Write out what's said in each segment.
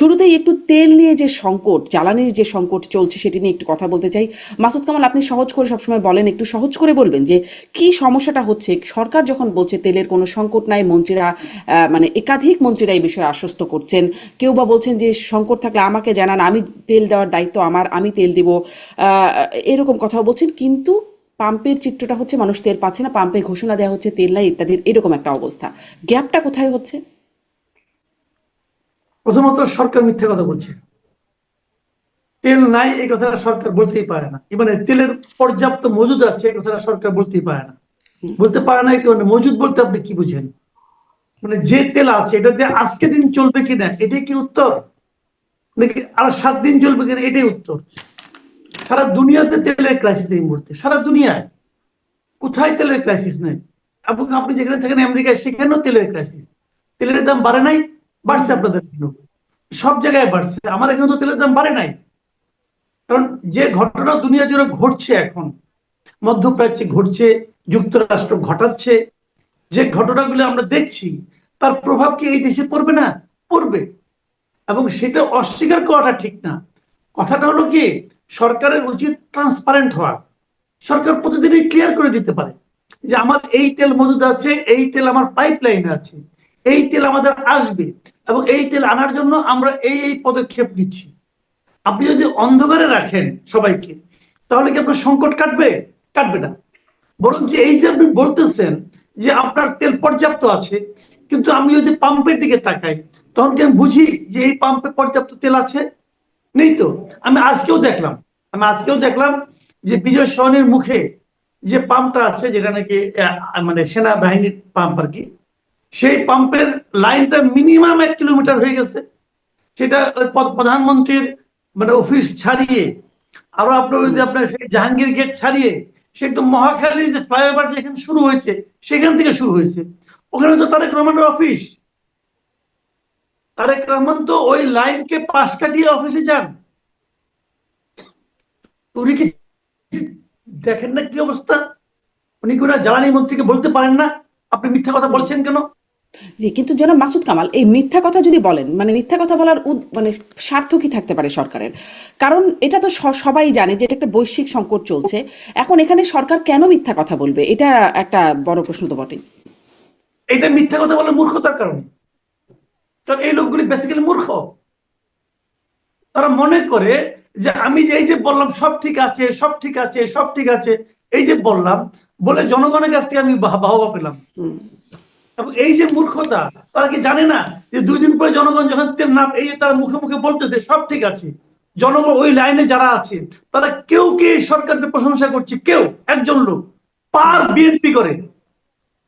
শুরুতেই একটু তেল নিয়ে যে সংকট, জ্বালানির যে সংকট চলছে সেটি নিয়ে একটু কথা বলতে চাই। মাসুদ কামাল, আপনি সহজ করে সবসময় বলেন, একটু সহজ করে বলবেন যে কি সমস্যাটা হচ্ছে। সরকার যখন বলছে তেলের কোনো সংকট নাই, মন্ত্রীরা মানে একাধিক মন্ত্রীরা এই বিষয়ে আশ্বস্ত করছেন। কেউ বা বলছেন যে সংকট থাকলে আমাকে জানান, আমি তেল দেওয়ার দায়িত্ব আমার, আমি তেল দিব, এরকম কথাও বলছেন। কিন্তু পাম্পের চিত্রটা হচ্ছে মানুষ তেল পাচ্ছে না, পাম্পে ঘোষণা দেওয়া হচ্ছে তেল নাই ইত্যাদির, এরকম একটা অবস্থা। গ্যাপটা কোথায় হচ্ছে? প্রথমত সরকার মিথ্যা কথা বলছে। তেল নাই এই কথাটা সরকার বলতেই পারে না। মানে তেলের পর্যাপ্ত মজুদ আছে এই কথাটা সরকার বলতেই পারে না। বলতে পারে না কি মানে মজুদ বলতে আপনি কি বুঝেন? মানে যে তেল আছে এটা দিয়ে আজকে দিন চলবে কিনা এটাই কি উত্তর, নাকি আর 7 দিন চলবে কিনা এটাই উত্তর? সারা দুনিয়াতে তেলের ক্রাইসিস এই মুহূর্তে, সারা দুনিয়ায় কোথায় তেলের ক্রাইসিস নেই? এবং আপনি যেখানে থাকেন আমেরিকায়, সেখানেও তেলের ক্রাইসিস। তেলের দাম বাড়ে নাই? বাড়ছে আপনাদের জন্য, সব জায়গায় বাড়ছে। আমার এখানে তো তেলের দাম বাড়ে নাই। কারণ যে ঘটনা দুনিয়া জুড়ে ঘটছে এখন, মধ্যপ্রাচ্যে ঘটছে, যুক্তরাষ্ট্র ঘটাচ্ছে, যে ঘটনাগুলো আমরা দেখছি তার প্রভাব কি এই দেশে পড়বে না? পড়বে। এবং সেটা অস্বীকার করাটা ঠিক না। কথাটা হলো কি, সরকারের উচিত ট্রান্সপারেন্ট হওয়া। সরকার প্রতিদিনই ক্লিয়ার করে দিতে পারে যে আমার এই তেল মজুদ আছে, এই তেল আমার পাইপ লাইনে আছে, এই তেল আমাদের আসবে, এবং এই তেল আনার জন্য আমরা এই পদক্ষেপ নিচ্ছি। আপনি যদি অন্ধকারে রাখেন সবাইকে, তাহলে কি আপনার সংকট কাটবে? কাটবে না। বরং যে এই যে আপনি বলতেছেন যে আপনার তেল পর্যাপ্ত আছে, কিন্তু আমি যদি পাম্পের দিকে তাকাই, তখন কি আমি বুঝি যে এই পাম্পে পর্যাপ্ত তেল আছে? নেই তো। আমি আজকেও দেখলাম যে বিজয় সরণির মুখে যে পাম্পটা আছে, যেটা নাকি মানে সেনাবাহিনীর পাম্প আর কি, সেই পাম্পের লাইনটা মিনিমাম 1 কিলোমিটার হয়ে গেছে। সেটা ওই প্রধানমন্ত্রীর মানে অফিস ছাড়িয়ে, আরো আপনার যদি আপনার সেই জাহাঙ্গীর গেট ছাড়িয়ে, সে একদম মহাখালী যে ফ্লাইওভার যেখানে শুরু হয়েছে সেখান থেকে শুরু হয়েছে। ওখানে তো তারেক রহমানের অফিস। তারেক রহমান তো ওই লাইনকে পাশ কাটিয়ে অফিসে যান। উনি কি দেখেন না কি অবস্থা? উনি কি ওনার জ্বালানি মন্ত্রীকে বলতে পারেন না আপনি মিথ্যা কথা বলছেন কেন? জি, কিন্তু জনাব মাসুদ কামাল, এই মিথ্যা কথা যদি বলেন, মানে মিথ্যা কথা বলার মানে স্বার্থ কি থাকতে পারে সরকারের? কারণ এটা তো সবাই জানে যে এটা একটা বৈশ্বিক সংকট চলছে। এখন এখানে সরকার কেন মিথ্যা কথা বলবে? এটা একটা বড় প্রশ্ন তো বটে। এটা মিথ্যা কথা বলে মূর্খতার কারণে। কারণ এই লোকগুলি বেসিক্যালি মূর্খ। তারা মনে করে যে আমি যে এই যে বললাম সব ঠিক আছে, সব ঠিক আছে, সব ঠিক আছে, এই যে বললাম বলে জনগণের কাছ থেকে আমি বাহবা পেলাম। এবং এই যে মূর্খতা, তারা কি জানে না যে 2 দিন পরে জনগণ যখন তেল না, এই যে তারা মুখে মুখে বলতেছে সব ঠিক আছে, জনগণ ওই লাইনে যারা আছে তারা কেউ কে সরকারকে প্রশংসা করছে, কেউ একজন লোক পার বিএনপি করে,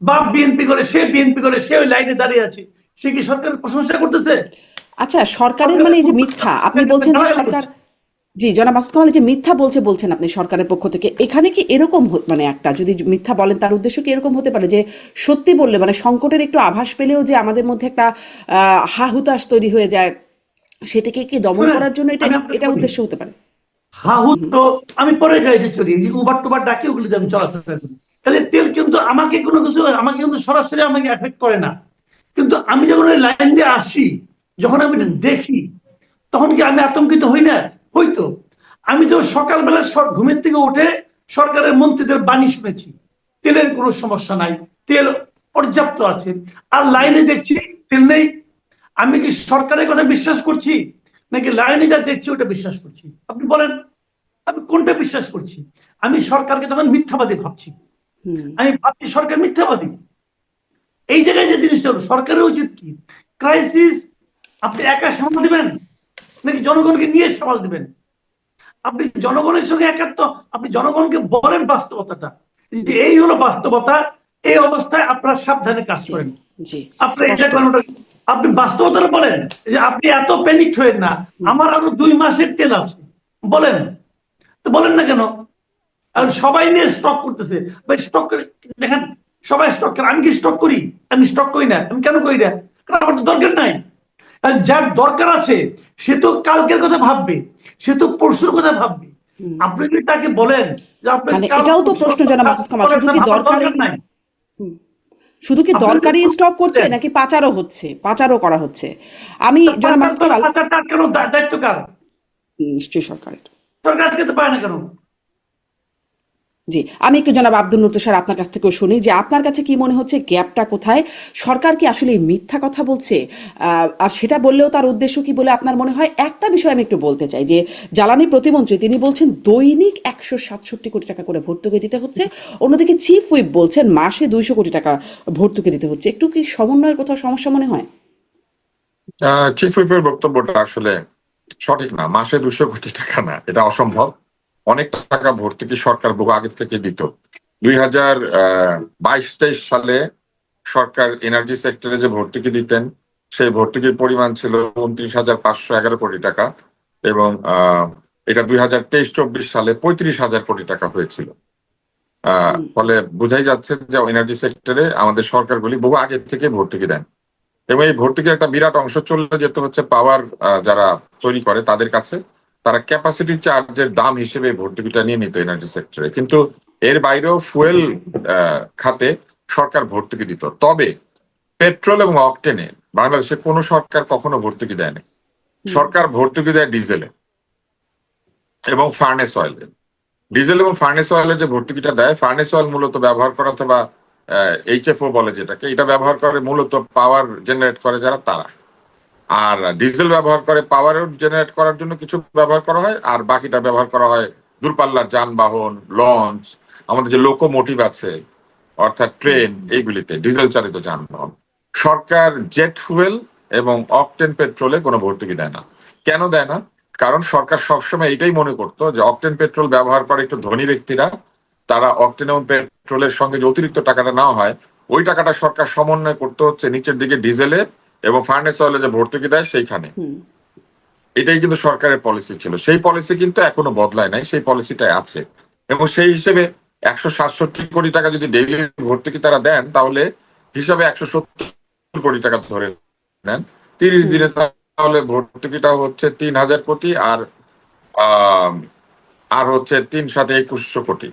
বাপ বিএনপি করে, সে বিএনপি করে, সে ওই লাইনে দাঁড়িয়ে আছে, সে কি সরকারের প্রশংসা করতেছে? আচ্ছা, সরকারের মানে সরকারের এই যে মিথ্যা, আপনি বলছেন যে সরকার, জি জনাব মাসুদ কামাল, এই যে মিথ্যা বলছেন আপনি সরকারের পক্ষ থেকে, এখানে কি এরকম মানে একটা যদি মিথ্যা বলেন তার উদ্দেশ্য কি এরকম হতে পারে যে সত্যি বললে মানে সংকটের একটু আভাস পেলেও যে আমাদের মধ্যে একটা হা হুতাশ তৈরি হয়ে যায়, সেটাকে কি দমন শুনেন, করার জন্য এটা আমি আপনাকে এটা বলি, উদ্দেশ্য হতে পারে? হাহু তো আমি পরে গাড়িতে চড়ি, উবার টুবার ডাকি, ওগুলিতে আমি চলাফেরা করি। তাহলে তেল কিন্তু আমাকে কোনো কিছু, আমাকে কিন্তু সরাসরি আমাকে এফেক্ট করে না। কিন্তু আমি যখন ওই লাইন দিয়ে আসি, যখন আমি এটা দেখি, তখন কি আমি আতঙ্কিত হই না? হইতো। আমি তো সকালবেলা ঘুমের থেকে উঠে সরকারের মন্ত্রীদের বাণী শুনেছি, তেলের কোনো সমস্যা নাই, তেল পর্যাপ্ত আছে। আর লাইনে দেখছি তেল নেই। আমি কি সরকারের কথা বিশ্বাস করছি, নাকি লাইনে যা দেখছি ওটা বিশ্বাস করছি? আপনি বলেন, আমি কোনটা বিশ্বাস করছি? আমি সরকারকে তখন মিথ্যাবাদী ভাবছি। আমি ভাবছি সরকার মিথ্যাবাদী। এই জায়গায় যে জিনিসটা হলো, সরকারের উচিত কি, ক্রাইসিস আপনি একা সামাল দিবেন, নাকি জনগণকে নিয়ে সামাল দিবেন? আপনি জনগণের সঙ্গে একাত্ম, আপনি জনগণকে বলেন বাস্তবতাটা, যে এই হলো বাস্তবতা, এই অবস্থায় আপনারা সাবধানে কাজ জি, করেন। জি, আপনি এটা স্পষ্ট। করেন, আপনি বাস্তবতাটা বলেন, যে আপনি এত প্যানিক হয়েন না, আমার আরো 2 মাসের তেল আছে, বলেন। তো বলেন না কেন? আর সবাই নিয়ে স্টক করতেছে, ভাই স্টক করে দেখেন, সবাই স্টক করে, আমি কি স্টক করি? আমি স্টক করি না। আমি কেন করি না? কারণ আমার তো দরকার নাই। আর যার দরকার আছে সে তো কালকের কথা ভাববে, সে তো পরশুর কথা ভাববে। আপনি যদি তাকে বলেন যে আপনার মানে কাল এটাও তো পরশু প্রশ্ন জনাব মাসুদ কামাল, শুধু কি ভাবার দরকারই, দরকার নাই। শুধু কি আপনারা দরকারি কিন্তু স্টক করছে দেন। নাকি পাচারও করা হচ্ছে? আমি জনাব মাসুদ কামাল, পাচারটা কেন দায়িত্ব কার? নিশ্চয়ই সরকারের। সরকার আটকাতে পারে না কেন? জি, আমি একটু জনাব আব্দুল নূর তুষার আপনার কাছ থেকেও শুনি যে আপনার কাছে কি মনে হচ্ছে গ্যাপটা কোথায়? সরকার কি আসলে মিথ্যা কথা বলছে? আর সেটা বললেও তার উদ্দেশ্য কি বলে আপনার মনে হয়? একটা বিষয় আমি একটু বলতে চাই যে জ্বালানি প্রতিমন্ত্রী তিনি বলছেন দৈনিক ১৬৭ কোটি টাকা করে ভর্তুকি দিতে হচ্ছে। অন্যদিকে চিফ হুইপ বলছেন মাসে ২০০ কোটি টাকা ভর্তুকি দিতে হচ্ছে। একটু কি সমন্বয়ের কোথাও সমস্যা মনে হয়? চিফ হুইপের বক্তব্যটা আসলে সঠিক না। মাসে 200 কোটি টাকা না, এটা অসম্ভব। অনেক টাকা ভর্তুকি সরকার বহু আগে থেকে দিত। 2022-23 সালে সরকার এনার্জি সেক্টরে যে ভর্তুকি দিতেন, সেই ভর্তুকির পরিমাণ ছিল 29,511 কোটি টাকা, এবং এটা 2023-24 সালে 35,000 কোটি টাকা হয়েছিল। ফলে বোঝাই যাচ্ছে যে এনার্জি সেক্টরে আমাদের সরকারগুলি বহু আগে থেকে ভর্তুকি দেন, এবং এই ভর্তুকির একটা বিরাট অংশ চলে যেতে হচ্ছে পাওয়ার যারা তৈরি করে তাদের কাছে। তারা ক্যাপাসিটি চার্জের দাম হিসেবে ভর্তুকিটা নিয়ে নিত এনার্জি সেক্টরে, কিন্তু এর বাইরেও ফুয়েল খাতে সরকার ভর্তুকি দিত। তবে পেট্রোল এবং অকটেনে বাংলাদেশে কোনো সরকার কখনো ভর্তুকি দেয়নি। সরকার ভর্তুকি দেয় ডিজেলে এবং ফার্নেস অয়েলে। ডিজেল এবং ফার্নেস অয়েলের যে ভর্তুকিটা দেয়, ফার্নেস অয়েল মূলত ব্যবহার করা, অথবা এইচএফও বলে যেটাকে, এটা ব্যবহার করে মূলত পাওয়ার জেনারেট করে যারা তারা। আর ডিজেল ব্যবহার করে পাওয়ার জেনারেট করার জন্য কিছু ব্যবহার করা হয়, আর বাকিটা ব্যবহার করা হয় দূরপাল্লার যানবাহন, লঞ্চ, আমাদের যে লোকোমোটিভ আছে অর্থাৎ ট্রেন, এইগুলিতে ডিজেল চালিত যানবাহন। সরকার জেট ফুয়েল এবং অকটেন পেট্রোলে কোনো ভর্তুকি দেয় না। কেন দেয় না? কারণ সরকার সবসময় এটাই মনে করতো যে অকটেন পেট্রোল ব্যবহার করে একটু ধনী ব্যক্তিরা, তারা অকটেন এবং পেট্রোলের সঙ্গে যে অতিরিক্ত টাকাটা নেওয়া হয়, ওই টাকাটা সরকার সমন্বয় করতে হচ্ছে নিচের দিকে ডিজেলে এবং ফার্নেস অয়েলে যে ভর্তুকি দেয় সেইখানে। এটাই কিন্তু সরকারের পলিসি ছিল। সেই পলিসি কিন্তু এখনো বদলায় নাই, সেই পলিসিটাই আছে। এবং সেই হিসেবে 167 কোটি টাকা যদি ডেইলি ভর্তুকি তারা দেন, তাহলে হিসাবে 170 কোটি টাকা ধরে নেন 30 দিনে, তাহলে ভর্তুকিটা হচ্ছে 3,000 কোটি, আর আহ আর হচ্ছে 3×7=2,100 কোটি।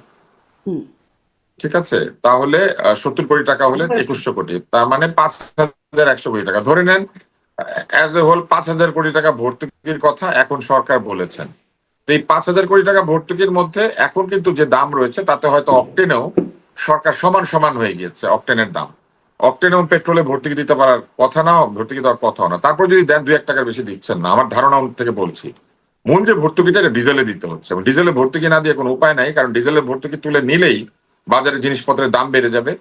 ঠিক আছে, তাহলে 70 কোটি টাকা হলে 2,100 কোটি, তার মানে 5,100 কোটি টাকা ধরে নেন। অ্যাজ এ হোল 5,000 কোটি টাকা ভর্তুকির কথা এখন সরকার বলেছেন। তো এই 5,000 কোটি টাকা ভর্তুকির মধ্যে এখন কিন্তু যে দাম রয়েছে তাতে হয়তো অকটেনেও সরকার সমান সমান হয়ে গিয়েছে। অকটেনের দাম, অকটেন এবং পেট্রোলে ভর্তুকি দিতে পারার কথা না, ভর্তুকি দেওয়ার কথাও না। তারপর যদি দেন 2-1 টাকার বেশি দিচ্ছেন না, আমার ধারণা থেকে বলছি। মূল যে ভর্তুকিটা ডিজেলে দিতে হচ্ছে, এবং ডিজেলে ভর্তুকি না দিয়ে কোনো উপায় নাই, কারণ ডিজেলের ভর্তুকি তুলে নিলেই বাজারে জিনিসপত্রের দাম বেড়ে যাবে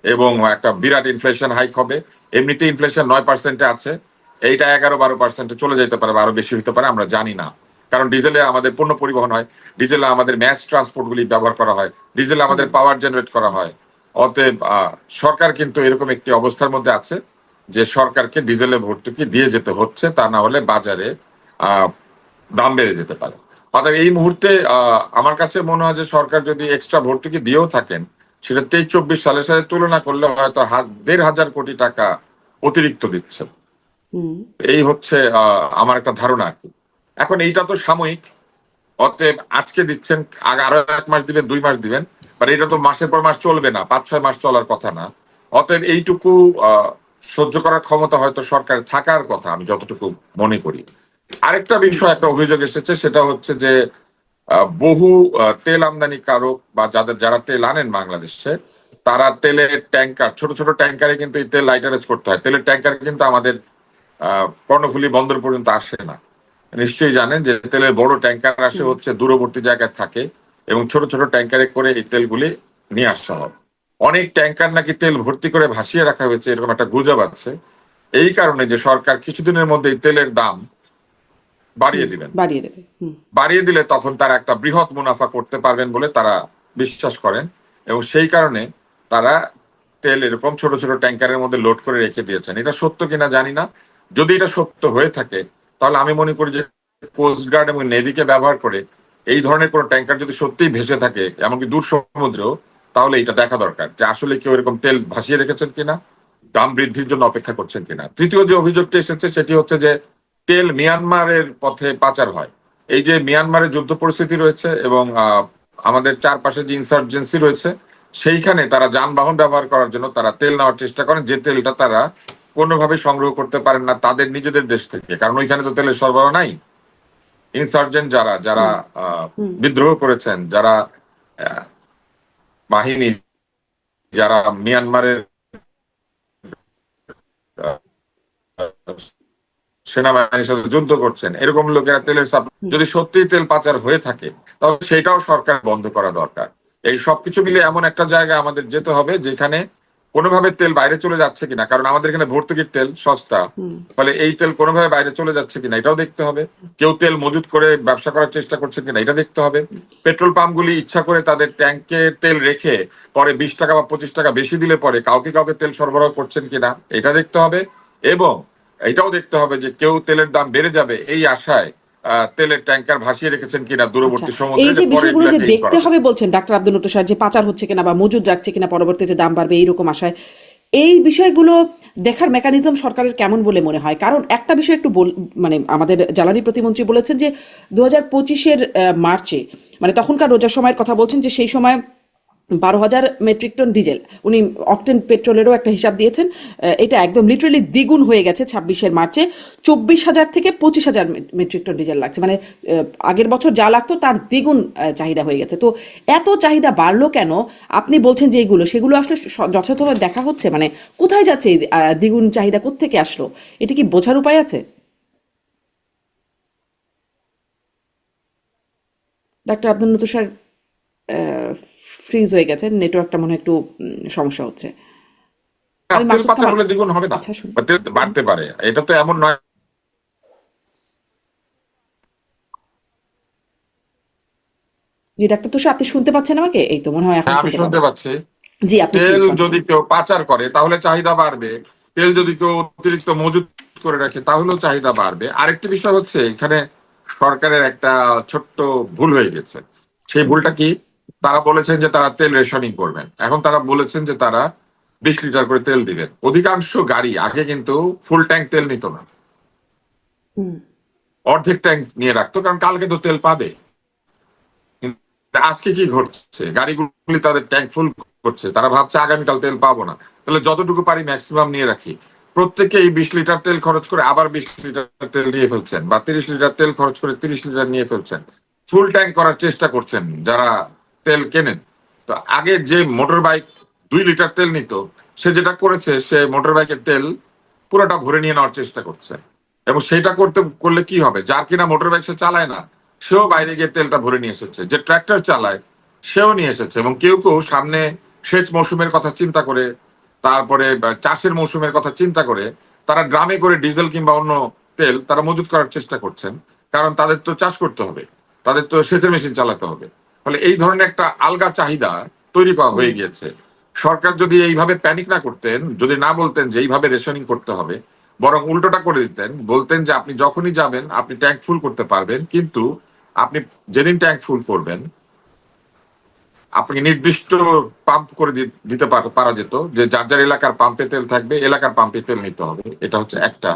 এবং একটা বিরাট ইনফ্লেশন হাইক হবে। এমনিতে ইনফ্লেশন 9%-এ আছে, এইটা 11-12%-এ চলে যেতে পারে বা আরো বেশি হতে পারে, আমরা জানি না। কারণ ডিজেলে আমাদের পণ্য পরিবহন হয়, ডিজেলে আমাদের ম্যাস ট্রান্সপোর্ট গুলি ব্যবহার করা হয়, ডিজেলে আমাদের পাওয়ার জেনারেট করা হয়। অতএব সরকার কিন্তু এরকম একটি অবস্থার মধ্যে আছে যে সরকারকে ডিজেলে ভর্তুকি দিয়ে যেতে হচ্ছে, তা না হলে বাজারে আহ দাম বেড়ে যেতে পারে। অর্থাৎ এই মুহূর্তে আমার কাছে মনে হয় যে সরকার যদি এক্সট্রা ভর্তুকি দিয়েও থাকেন, সেটা 23-24 সালের সাথে তুলনা করলে হয়তো 1,500 কোটি টাকা অতিরিক্ত দিচ্ছে। এই হচ্ছে আমার একটা ধারণা আর কি। এখন এইটা তো সাময়িক, অতএব আজকে দিচ্ছেন, আরো 1 মাস দিবেন, 2 মাস দিবেন, বাট এটা তো মাসের পর মাস চলবে না, 5-6 মাস চলার কথা না। অতএব এইটুকু সহ্য করার ক্ষমতা হয়তো সরকারের থাকার কথা, আমি যতটুকু মনে করি। আরেকটা বিষয়, একটা অভিযোগ এসেছে, সেটা হচ্ছে যে বহু তেল আমদানিকারক বা যারা তেল আনেন বাংলাদেশে, তারা তেলের ট্যাঙ্কার, ছোট ছোট ট্যাঙ্কারে কিন্তু এই তেল লাইটারেজ করতে হয়। তেলের ট্যাঙ্কার কিন্তু আমাদের কর্ণফুলী বন্দর পর্যন্ত আসে না। নিশ্চয়ই জানেন যে তেলের বড় ট্যাঙ্কার আসে হচ্ছে দূরবর্তী জায়গায় থাকে, এবং ছোট ছোট ট্যাঙ্কারে করে এই তেলগুলি নিয়ে আসা হয়। অনেক ট্যাঙ্কার নাকি তেল ভর্তি করে ভাসিয়ে রাখা হয়েছে, এরকম একটা গুজব আছে। এই কারণে যে সরকার কিছুদিনের মধ্যে তেলের দাম বাড়িয়ে দিবেন, বাড়িয়ে দেবে। বাড়িয়ে দিলে তখন তারা একটা বৃহৎ মুনাফা করতে পারবেন বলে তারা বিশ্বাস করেন, এবং সেই কারণে তারা তেল এরকম ছোট ছোট ট্যাঙ্কারের মধ্যে লোড করে রেখে দিয়েছেন। এটা সত্য কিনা জানি না। যদি এটা সত্য হয়ে থাকে, তাহলে আমি মনে করি যে কোস্টগার্ড এবং নেভিকে ব্যবহার করে এই ধরনের কোনো ট্যাঙ্কার যদি সত্যিই ভেসে থাকে, এমনকি দূর সমুদ্রেও, তাহলে এটা দেখা দরকার যে আসলে কেউ এরকম তেল ভাসিয়ে রেখেছেন কিনা, দাম বৃদ্ধির জন্য অপেক্ষা করছেন কিনা। তৃতীয় যে অভিযোগটি এসেছে সেটি হচ্ছে যে তেল মিয়ানমারের পথে পাচার হয়। এই যে মিয়ানমারের যুদ্ধ পরিস্থিতি রয়েছে এবং আমাদের চারপাশে যে ইনসার্জেন্সি রয়েছে, সেইখানে তারা যানবাহন ব্যবহার করার জন্য তারা তেল নেওয়ার চেষ্টা করেন, যে তেলটা তারা কোনোভাবে সংগ্রহ করতে পারেন না তাদের নিজেদের দেশ থেকে, কারণ ওইখানে তো তেলের সরবরাহ নাই। ইনসার্জেন্ট যারা যারা বিদ্রোহ করেছেন, যারা আহ, বাহিনী, যারা মিয়ানমারের সেনাবাহিনীর সাথে যুদ্ধ করছেন, এরকম লোকেরা তেলের যদি সত্যি তেল পাচার হয়ে থাকে তাহলে সেটাও সরকার বন্ধ করা দরকার। এই সবকিছু মিলে এমন একটা জায়গায় আমাদের যেতে হবে যেখানে কোনোভাবে তেল বাইরে চলে যাচ্ছে কিনা, কারণ আমাদের এখানে ভর্তুকির তেল সস্তা, ফলে এই তেল কোনোভাবে বাইরে চলে যাচ্ছে কিনা এটাও দেখতে হবে। কেউ তেল মজুত করে ব্যবসা করার চেষ্টা করছে কিনা এটা দেখতে হবে। পেট্রোল পাম্পগুলি ইচ্ছা করে তাদের ট্যাঙ্কে তেল রেখে পরে 20 টাকা বা 25 টাকা বেশি দিলে পরে কাউকে কাউকে তেল সরবরাহ করছেন কিনা এটা দেখতে হবে। এবং এটাও দেখতে হবে যে কেউ তেলের দাম বেড়ে যাবে এই আশায় তেলের ট্যাঙ্কার ভাসিয়ে রেখেছেন কিনা দূরবর্তী এই সমুদ্রে, যে যে পরে বিষয়গুলো যে এগুলাকে দেখতে হবে বলছেন ডাক্তার আব্দুল নট্ট স্যার, যে পাচার হচ্ছে কিনা বা মজুদ রাখছে কিনা, পরবর্তীতে দাম বাড়বে এইরকম আশায়, এই বিষয়গুলো দেখার মেকানিজম সরকারের কেমন বলে মনে হয়? কারণ একটা বিষয় একটু মানে আমাদের জ্বালানি প্রতিমন্ত্রী বলেছেন যে 2025-এর মার্চে, মানে তখনকার রোজার সময়ের কথা বলছেন, যে সেই সময় 12,000 মেট্রিক টন ডিজেল, উনি অকটেন পেট্রোলেরও একটা হিসাব দিয়েছেন, এটা একদম লিটারেলি দ্বিগুণ হয়ে গেছে 26-এর মার্চে। 24,000 থেকে 25,000 মেট্রিক টন ডিজেল লাগছে, মানে আগের বছর যা লাগতো তার দ্বিগুণ চাহিদা হয়ে গেছে। তো এত চাহিদা বাড়লো কেন? আপনি বলছেন যে এইগুলো, সেগুলো আসলে যথাযথভাবে দেখা হচ্ছে? মানে কোথায় যাচ্ছে এই দ্বিগুণ চাহিদা, কোত্থেকে আসলো? এটি কি বোঝার উপায় আছে? Doctor Abdul Natta sir fridge হয়ে গেছে, নেটওয়ার্কটা মনে হয় একটু সমস্যা হচ্ছে। আমি তেল মাসুদ পাচার কামাল, হলে দ্বিগুণ হবে না, আচ্ছা শুনুন। বা তেল বাড়তে পারে, এটা তো এমন নয়। জি ডাক্তার তুষার, আপনি শুনতে পাচ্ছেন আমাকে? এই তো মনে হয় এখন হ্যাঁ, আমি শুনতে শুনতে পাবো। পাচ্ছি। জি আপনি তেল প্লিজ যদি কন্টিনিউ। কেউ পাচার করে তাহলে চাহিদা বাড়বে, তেল যদি কেউ অতিরিক্ত মজুত করে রাখে তাহলেও চাহিদা বাড়বে। আরেকটি বিষয় হচ্ছে এখানে সরকারের একটা ছোট্ট ভুল হয়ে গেছে। সেই ভুলটা কি? তারা বলেছেন যে তারা তেল রেশনিং করবেন, এখন তারা বলেছেন যে তারা 20 লিটার করে তেল দিবেন। অধিকাংশ গাড়ি আগে কিন্তু ফুল ট্যাঙ্ক তেল নিত না, অর্ধেক ট্যাঙ্ক নিয়ে রাখতো, কারণ কালকে তো তেল পাবে। কিন্তু আজকে কি ঘটছে, গাড়িগুলি তাদের ট্যাঙ্ক ফুল করছে, তারা ভাবছে আগামীকাল তেল পাবো না, তাহলে যতটুকু পারি ম্যাক্সিমাম নিয়ে রাখি। প্রত্যেকেই 20 লিটার তেল খরচ করে আবার 20 লিটার তেল নিয়ে ফেলছেন, বা 30 লিটার তেল খরচ করে 30 লিটার নিয়ে ফেলছেন। ফুল ট্যাঙ্ক করার চেষ্টা করছেন যারা তেল কেনেন। তো আগে যে মোটর বাইক 2 লিটার তেল নিত, সে যেটা করেছে, সে মোটর বাইকের তেল পুরোটা ভরে নিয়ে নেওয়ার চেষ্টা করছে। এবং সেটা করলে কি হবে, যার কিনা মোটর বাইক সে চালায় না, সেও বাইরে গিয়ে তেলটা ভরে নিয়ে এসেছে। যে ট্র্যাক্টর চালায় সেও নিয়ে এসেছে। এবং কেউ কেউ সামনে সেচ মৌসুমের কথা চিন্তা করে, তারপরে চাষের মৌসুমের কথা চিন্তা করে তারা ড্রামে করে ডিজেল কিংবা অন্য তেল তারা মজুত করার চেষ্টা করছেন, কারণ তাদের তো চাষ করতে হবে, তাদের তো সেচের মেশিন চালাতে হবে। ফলে এই ধরনের একটা আলগা চাহিদা তৈরি করা হয়ে গিয়েছে। সরকার যদি এইভাবে প্যানিক না করতেন, যদি না বলতেন যে এইভাবে রেশনিং করতে হবে, বরং উল্টোটা করে দিতেন, বলতেন যে আপনি যখনই যাবেন আপনি ট্যাঙ্ক ফুল করতে পারবেন, কিন্তু আপনি যেদিন ট্যাঙ্ক ফুল করবেন আপনি নির্দিষ্ট পাম্প করে দিতে পারা যেত, যে যার যার এলাকার পাম্পে তেল থাকবে, এলাকার পাম্পে তেল নিতে হবে। এটা হচ্ছে একটা,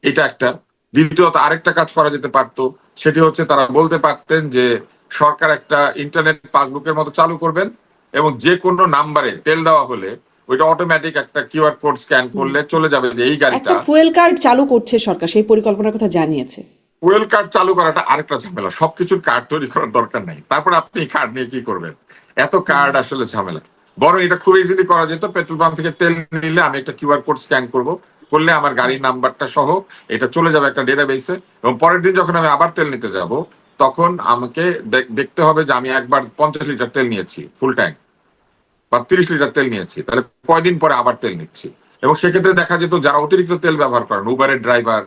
এটা একটা। দ্বিতীয়ত আরেকটা কাজ করা যেতে পারতো, সেটি হচ্ছে তারা বলতে পারতেন যে সরকার একটা ইন্টারনেট পাসবুকের মতো চালু করবেন, এবং যে কোনো নাম্বারে তেল দেওয়া হলে ওইটা অটোমেটিক একটা কিউআর কোড স্ক্যান করলে চলে যাবে যে এই গাড়িটা। একটা ফুয়েল কার্ড চালু করছে সরকার, সেই পরিকল্পনার কথা জানিয়েছে। ফুয়েল কার্ড চালু করাটা আরেকটা ঝামেলা, সবকিছুর কার্ড তৈরি করার দরকার নাই, তারপর আপনি কার্ড নিয়ে কি করবেন, এত কার্ড আসলে ঝামেলা। বরং এটা খুব ইজিলি করা যেত, পেট্রোল পাম্প থেকে তেল নিলে আমি একটা কিউআর কোড স্ক্যান করব, করলে আমার গাড়ির নাম্বারটা সহ এটা চলে যাবে একটা ডেটাবেসে, এবং পরের দিন যখন আমি আবার তেল নিতে যাব তখন আমাকে দেখতে হবে যে আমি একবার 50 লিটার তেল নিয়েছি ফুল ট্যাঙ্ক, বা 30 লিটার তেল নিয়েছি, তাহলে কয়দিন পরে আবার তেল নিচ্ছি। এবং সেক্ষেত্রে দেখা যেত যারা অতিরিক্ত তেল ব্যবহার করেন, উবারের ড্রাইভার,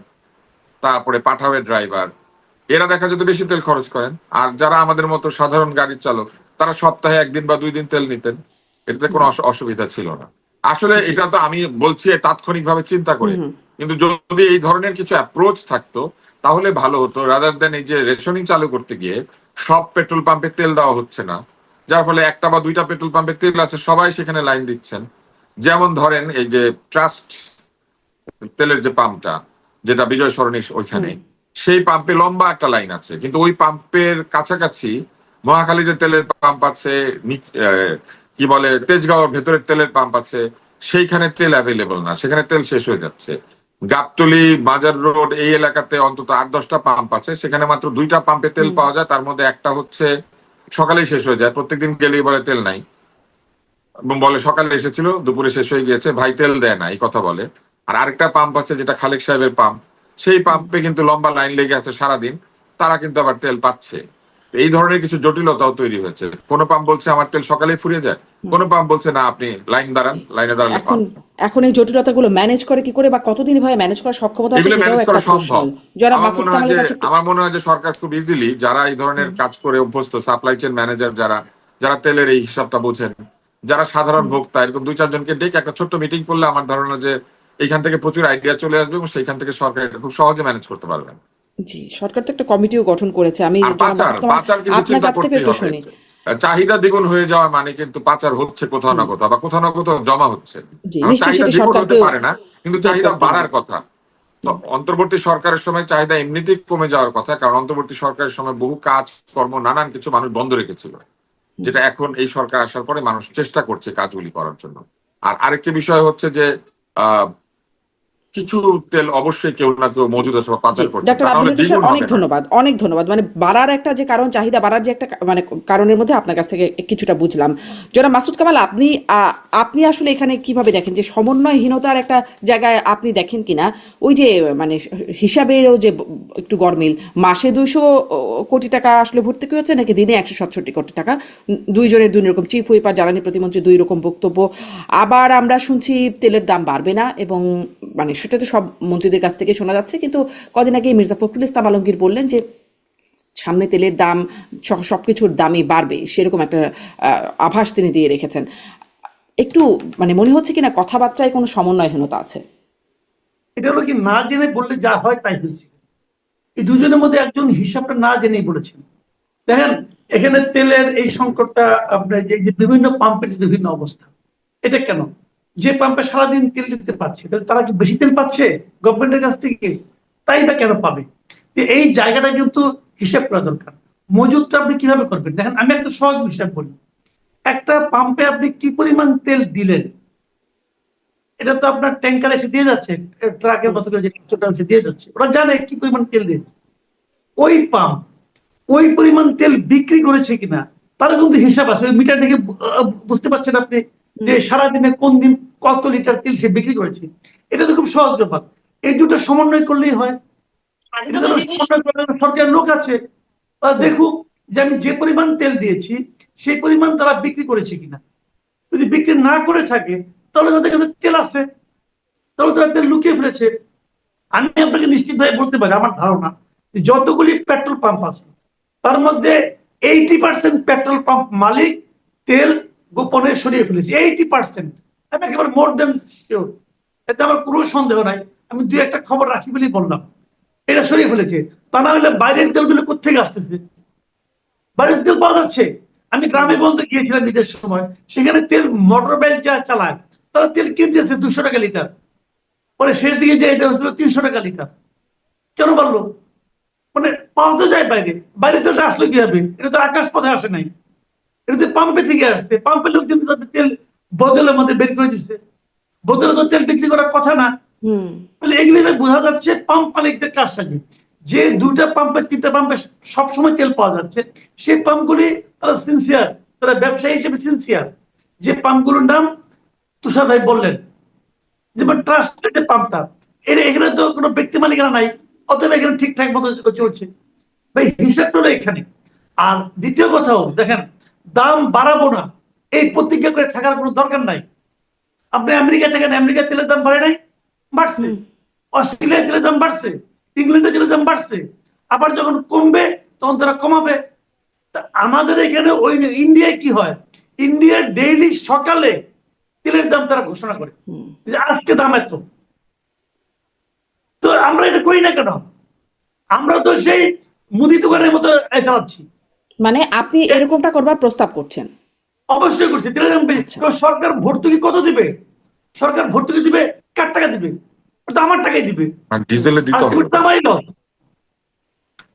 তারপরে পাঠাওয়ের ড্রাইভার, এরা দেখা যেত বেশি তেল খরচ করেন। আর যারা আমাদের মতো সাধারণ গাড়ির চালক, তারা সপ্তাহে 1 দিন বা 2 দিন তেল নিতেন, এটাতে কোনো অসুবিধা ছিল না। আসলে এটা তো আমি বলছি তাৎক্ষণিক ভাবে চিন্তা করে, কিন্তু যদি এই ধরনের কিছু অ্যাপ্রোচ থাকতো তাহলে ভালো হতো, রাদার দেন এই যে রেশনিং চালু করতে গিয়ে সব পেট্রোল পাম্পে তেল দেওয়া হচ্ছে না, যার ফলে একটা বা দুইটা পেট্রোল পাম্পে তেল আছে, সবাই সেখানে লাইন দিচ্ছেন। যেমন ধরেন এই যে ট্রাস্ট তেলের যে পাম্পটা, যেটা বিজয় সরণির ওইখানে, সেই পাম্পে লম্বা একটা লাইন আছে, কিন্তু ওই পাম্পের কাছাকাছি মহাখালীতে তেলের পাম্প আছে, কি বলে তেজগাঁওয়ের ভেতরের তেলের পাম্প আছে, সেইখানে তেল অ্যাভেলেবল না, সেখানে তেল শেষ হয়ে যাচ্ছে। গাবতলী বাজার রোড এই এলাকাতে অন্তত 8-10টা পাম্প আছে, সেখানে মাত্র 2টা পাম্পে তেল পাওয়া যায়, তার মধ্যে একটা হচ্ছে সকালেই শেষ হয়ে যায়, প্রত্যেকদিন গেলেই বলে তেল নাই, এবং বলে সকালে এসেছিল দুপুরে শেষ হয়ে গিয়েছে, ভাই তেল দেয় না এই কথা বলে। আর আরেকটা পাম্প আছে যেটা খালেক সাহেবের পাম্প, সেই পাম্পে কিন্তু লম্বা লাইন লেগে আছে সারাদিন, তারা কিন্তু আবার তেল পাচ্ছে। এই ধরনের কিছু জটিলতাও তৈরি হয়েছে। কোন পাম্প বলছে আমার তেল সকালেই ফুরিয়ে যায়, কোন পাম্প বলছে না আপনি লাইন দাঁড়ান, লাইনে দাঁড়ালে এখন পাম্প। এখন এই জটিলতাগুলো ম্যানেজ করে কি করে, বা কতদিন ভাবে ম্যানেজ করার সক্ষমতা আছে, এগুলো সেটাও ম্যানেজ একটা করা প্রশ্ন। সম্ভব। যারা আমার মাসুদ মনে হয় কামালের যে কাছে আমার মনে হয় যে সরকার খুব ইজিলি, যারা এই ধরনের কাজ করে অভ্যস্ত, সাপ্লাই চেইন ম্যানেজার যারা, যারা তেলের এই হিসাবটা বোঝেন, যারা সাধারণ ভোক্তা, এরকম 2-4 জনকে ডেকে একটা ছোট্ট মিটিং করলে আমার ধারণা যে এইখান থেকে প্রচুর আইডিয়া চলে আসবে এবং সেইখান থেকে সরকার এটা খুব সহজে ম্যানেজ করতে পারবেন। জি, সরকার তো একটা কমিটিও গঠন করেছে। আমি আর যারা পাচার মাসুদ কামাল, পাচার কিন্তু আপনার চিন্তা কাছ থেকে করতেই একটু হবে। শুনি। চাহিদা দ্বিগুণ হয়ে যাওয়া মানে কিন্তু পাচার হচ্ছে কোথাও না কোথাও, বা কোথাও না কোথাও জমা হচ্ছে। জি, এখন নিশ্চয়ই চাহিদা সেটি দ্বিগুণ হতে সরকারকেও পারে না, কিন্তু বের চাহিদা করতে হবে। বাড়ার কথা। তো অন্তর্বর্তী সরকারের সময় চাহিদা এমনিতেই কমে যাওয়ার কথা, কারণ অন্তর্বর্তী সরকারের সময় বহু কাজ কর্ম নানান কিছু মানুষ বন্ধ রেখেছিল, যেটা এখন এই সরকার আসার পরে মানুষ চেষ্টা করছে কাজগুলি করার জন্য। আর আরেকটি বিষয় হচ্ছে যে আহ কিছু তেল অবশ্যই কেউ না কেউ জি, মজুদ আছে বা জি, পাচার করছে, ডাক্তার তা নাহলে আব্দুল লতিফ স্যার, দ্বিগুণ অনেক হবে না। ধন্যবাদ, অনেক ধন্যবাদ। মানে বাড়ার একটা যে কারণ, চাহিদা বাড়ার যে একটা মানে কারণের মধ্যে আপনার কাছ থেকে কিছুটা বুঝলাম। যারা মাসুদ কামাল, আপনি আপনি আসলে এখানে কিভাবে দেখেন যে সমন্বয়হীনতার একটা জায়গায় আপনি দেখেন কিনা? ওই যে মানে হিসাবেরও যে একটু গরমিল, মাসে 200 কোটি টাকা আসলে ভর্তুকি হচ্ছে নাকি দিনে 167 কোটি টাকা, দুইজনের দুই রকম, চিফ হুইপ আর জ্বালানি প্রতিমন্ত্রী দুই রকম বক্তব্য। আবার আমরা শুনছি তেলের দাম বাড়বে না, এবং মানে সেটা তো সব মন্ত্রীদের কাছ থেকে শোনা যাচ্ছে, কিন্তু কদিন আগে মির্জা ফখরুল ইসলাম আলমগীর বললেন যে সামনে তেলের দাম সবকিছুর দামই বাড়বে, সেরকম একটা আভাস তিনি দিয়ে রেখেছেন। একটু মানে মনে হচ্ছে কিনা কথাবার্তায় কোনো সমন্বয়হীনতা আছে? এটা হলো কি, না জেনে বললে যা হয় তাই হয়েছে। এই দুজনের মধ্যে একজন হিসাবটা না জেনেই বলেছেন। দেখেন, এখানে তেলের এই সংকটটা, আপনার যে বিভিন্ন পাম্পের বিভিন্ন অবস্থা, এটা কেন? যে পাম্পে সারাদিন তেল দিতে পারছে, তাহলে তারা কি বেশি তেল পাচ্ছে গভর্নমেন্টের কাছ থেকে? তাই বা কেন পাবে? এই জায়গাটা কিন্তু হিসাব করা দরকার। মজুদটা আপনি কিভাবে করবেন? দেখেন, আমি একটা সহজ হিসাব বলি। একটা পাম্পে আপনি কি পরিমাণ তেল দিলেন, এটা তো আপনার ট্যাঙ্কার এসে দিয়ে যাচ্ছে, ট্রাকের মতো করে যে দিয়ে যাচ্ছে, ওরা জানে কি পরিমাণ তেল দিয়েছে। ওই পাম্প ওই পরিমাণ তেল বিক্রি করেছে কিনা তার কিন্তু হিসাব আছে, মিটার দেখে বুঝতে পারছেন আপনি যে সারাদিনে কোন দিন কত লিটার তেল সে বিক্রি করেছে। এটা তো খুব সহজ ব্যাপার। এই দুটো সমন্বয় করলেই হয়। এটা যেন সমন্বয় করার সরকারের লোক আছে, তারা দেখুক যে আমি যে পরিমাণ তেল দিয়েছি সেই পরিমাণ তারা বিক্রি করেছে কিনা। যদি বিক্রি না করে থাকে তাহলে তাদের কাছে তেল আছে, তাহলে তারা তেল লুকিয়ে ফেলেছে। আমি আপনাকে নিশ্চিতভাবে বলতে পারি, আমার ধারণা যতগুলি পেট্রোল পাম্প আছে তার মধ্যে 80% পেট্রোল পাম্প মালিক তেল গোপনে সরিয়ে ফেলেছে। 80%, আমি একেবারে মোর দেন শিওর, এতে আমার কোনো সন্দেহ নাই। আমি দুই একটা খবর রাখি বলেই বললাম, এটা সরিয়ে ফেলেছে। তা না হলে বাইরের তেলগুলো কোথেকে আসতেছে? বাইরের তেল পাওয়া যাচ্ছে। আমি গ্রামে বলতে গিয়েছিলাম ঈদের সময়, সেখানে তেল মোটর বাইক যা চালায় তারা তেল কিনতেছে 200 টাকা লিটার, পরে শেষ দিকে যে এটা হচ্ছিল 300 টাকা লিটার। কেন পারলো? মানে পাওয়া তো যায় বাইরে, বাইরে তেলটা আসলো কিভাবে? এটা তো আকাশ পথে আসে নাই, এটা তো পাম্পে থেকে আসছে। পাম্পের লোক কিন্তু তাদের তেল বোতলের মধ্যে বের করে দিচ্ছে, বোতলে তো তেল বিক্রি করার কথা না। হুম। তাহলে এগুলি বোঝা যাচ্ছে পাম্প মালিকদের কারসাজি। যে 2টা পাম্পে 3টা পাম্পে সবসময় তেল পাওয়া যাচ্ছে, সেই পাম্পগুলি তারা সিনসিয়ার, তারা ব্যবসায়ী হিসেবে সিনসিয়ার। যে পাম্পগুলোর নাম তুষার ভাই বললেন, যেমন ট্রাস্টেড পাম্পটা, এখানে তো কোনো ব্যক্তি মালিকানা নাই, অতএব এখানে ঠিকঠাক মতো চলছে। ভাই হিসাবটা হলো এখানে। আর দ্বিতীয় কথাও দেখেন, দাম বাড়াবো না এই প্রতিজ্ঞা করে থাকার কোনো দরকার নাই। আপনি আমেরিকা থেকে, আমেরিকার তেলের দাম বাড়ে নাই? বাড়ছে। অস্ট্রেলিয়ার তেলের দাম বাড়ছে, ইংল্যান্ডের তেলের দাম বাড়ছে। আবার যখন কমবে তখন তারা কমাবে। আমাদের এখানে ওই ইন্ডিয়ায় কি হয়, ইন্ডিয়ার ডেইলি সকালে তেলের দাম তারা ঘোষণা করে যে আজকে দাম এত। তো আমরা এটা করি না কেন? আমরা তো সেই মুদি দোকানের মতো চালাচ্ছি। মানে আপনি এরকমটা করবার প্রস্তাব করছেন? অবশ্যই করছি। তেলের দাম বেশি। সরকার ভর্তুকি কত দিবে? সরকার ভর্তুকি দিবে কার টাকা দিবে? তো আমার টাকাই দিবে। আর ডিজেলে দিতে হবে।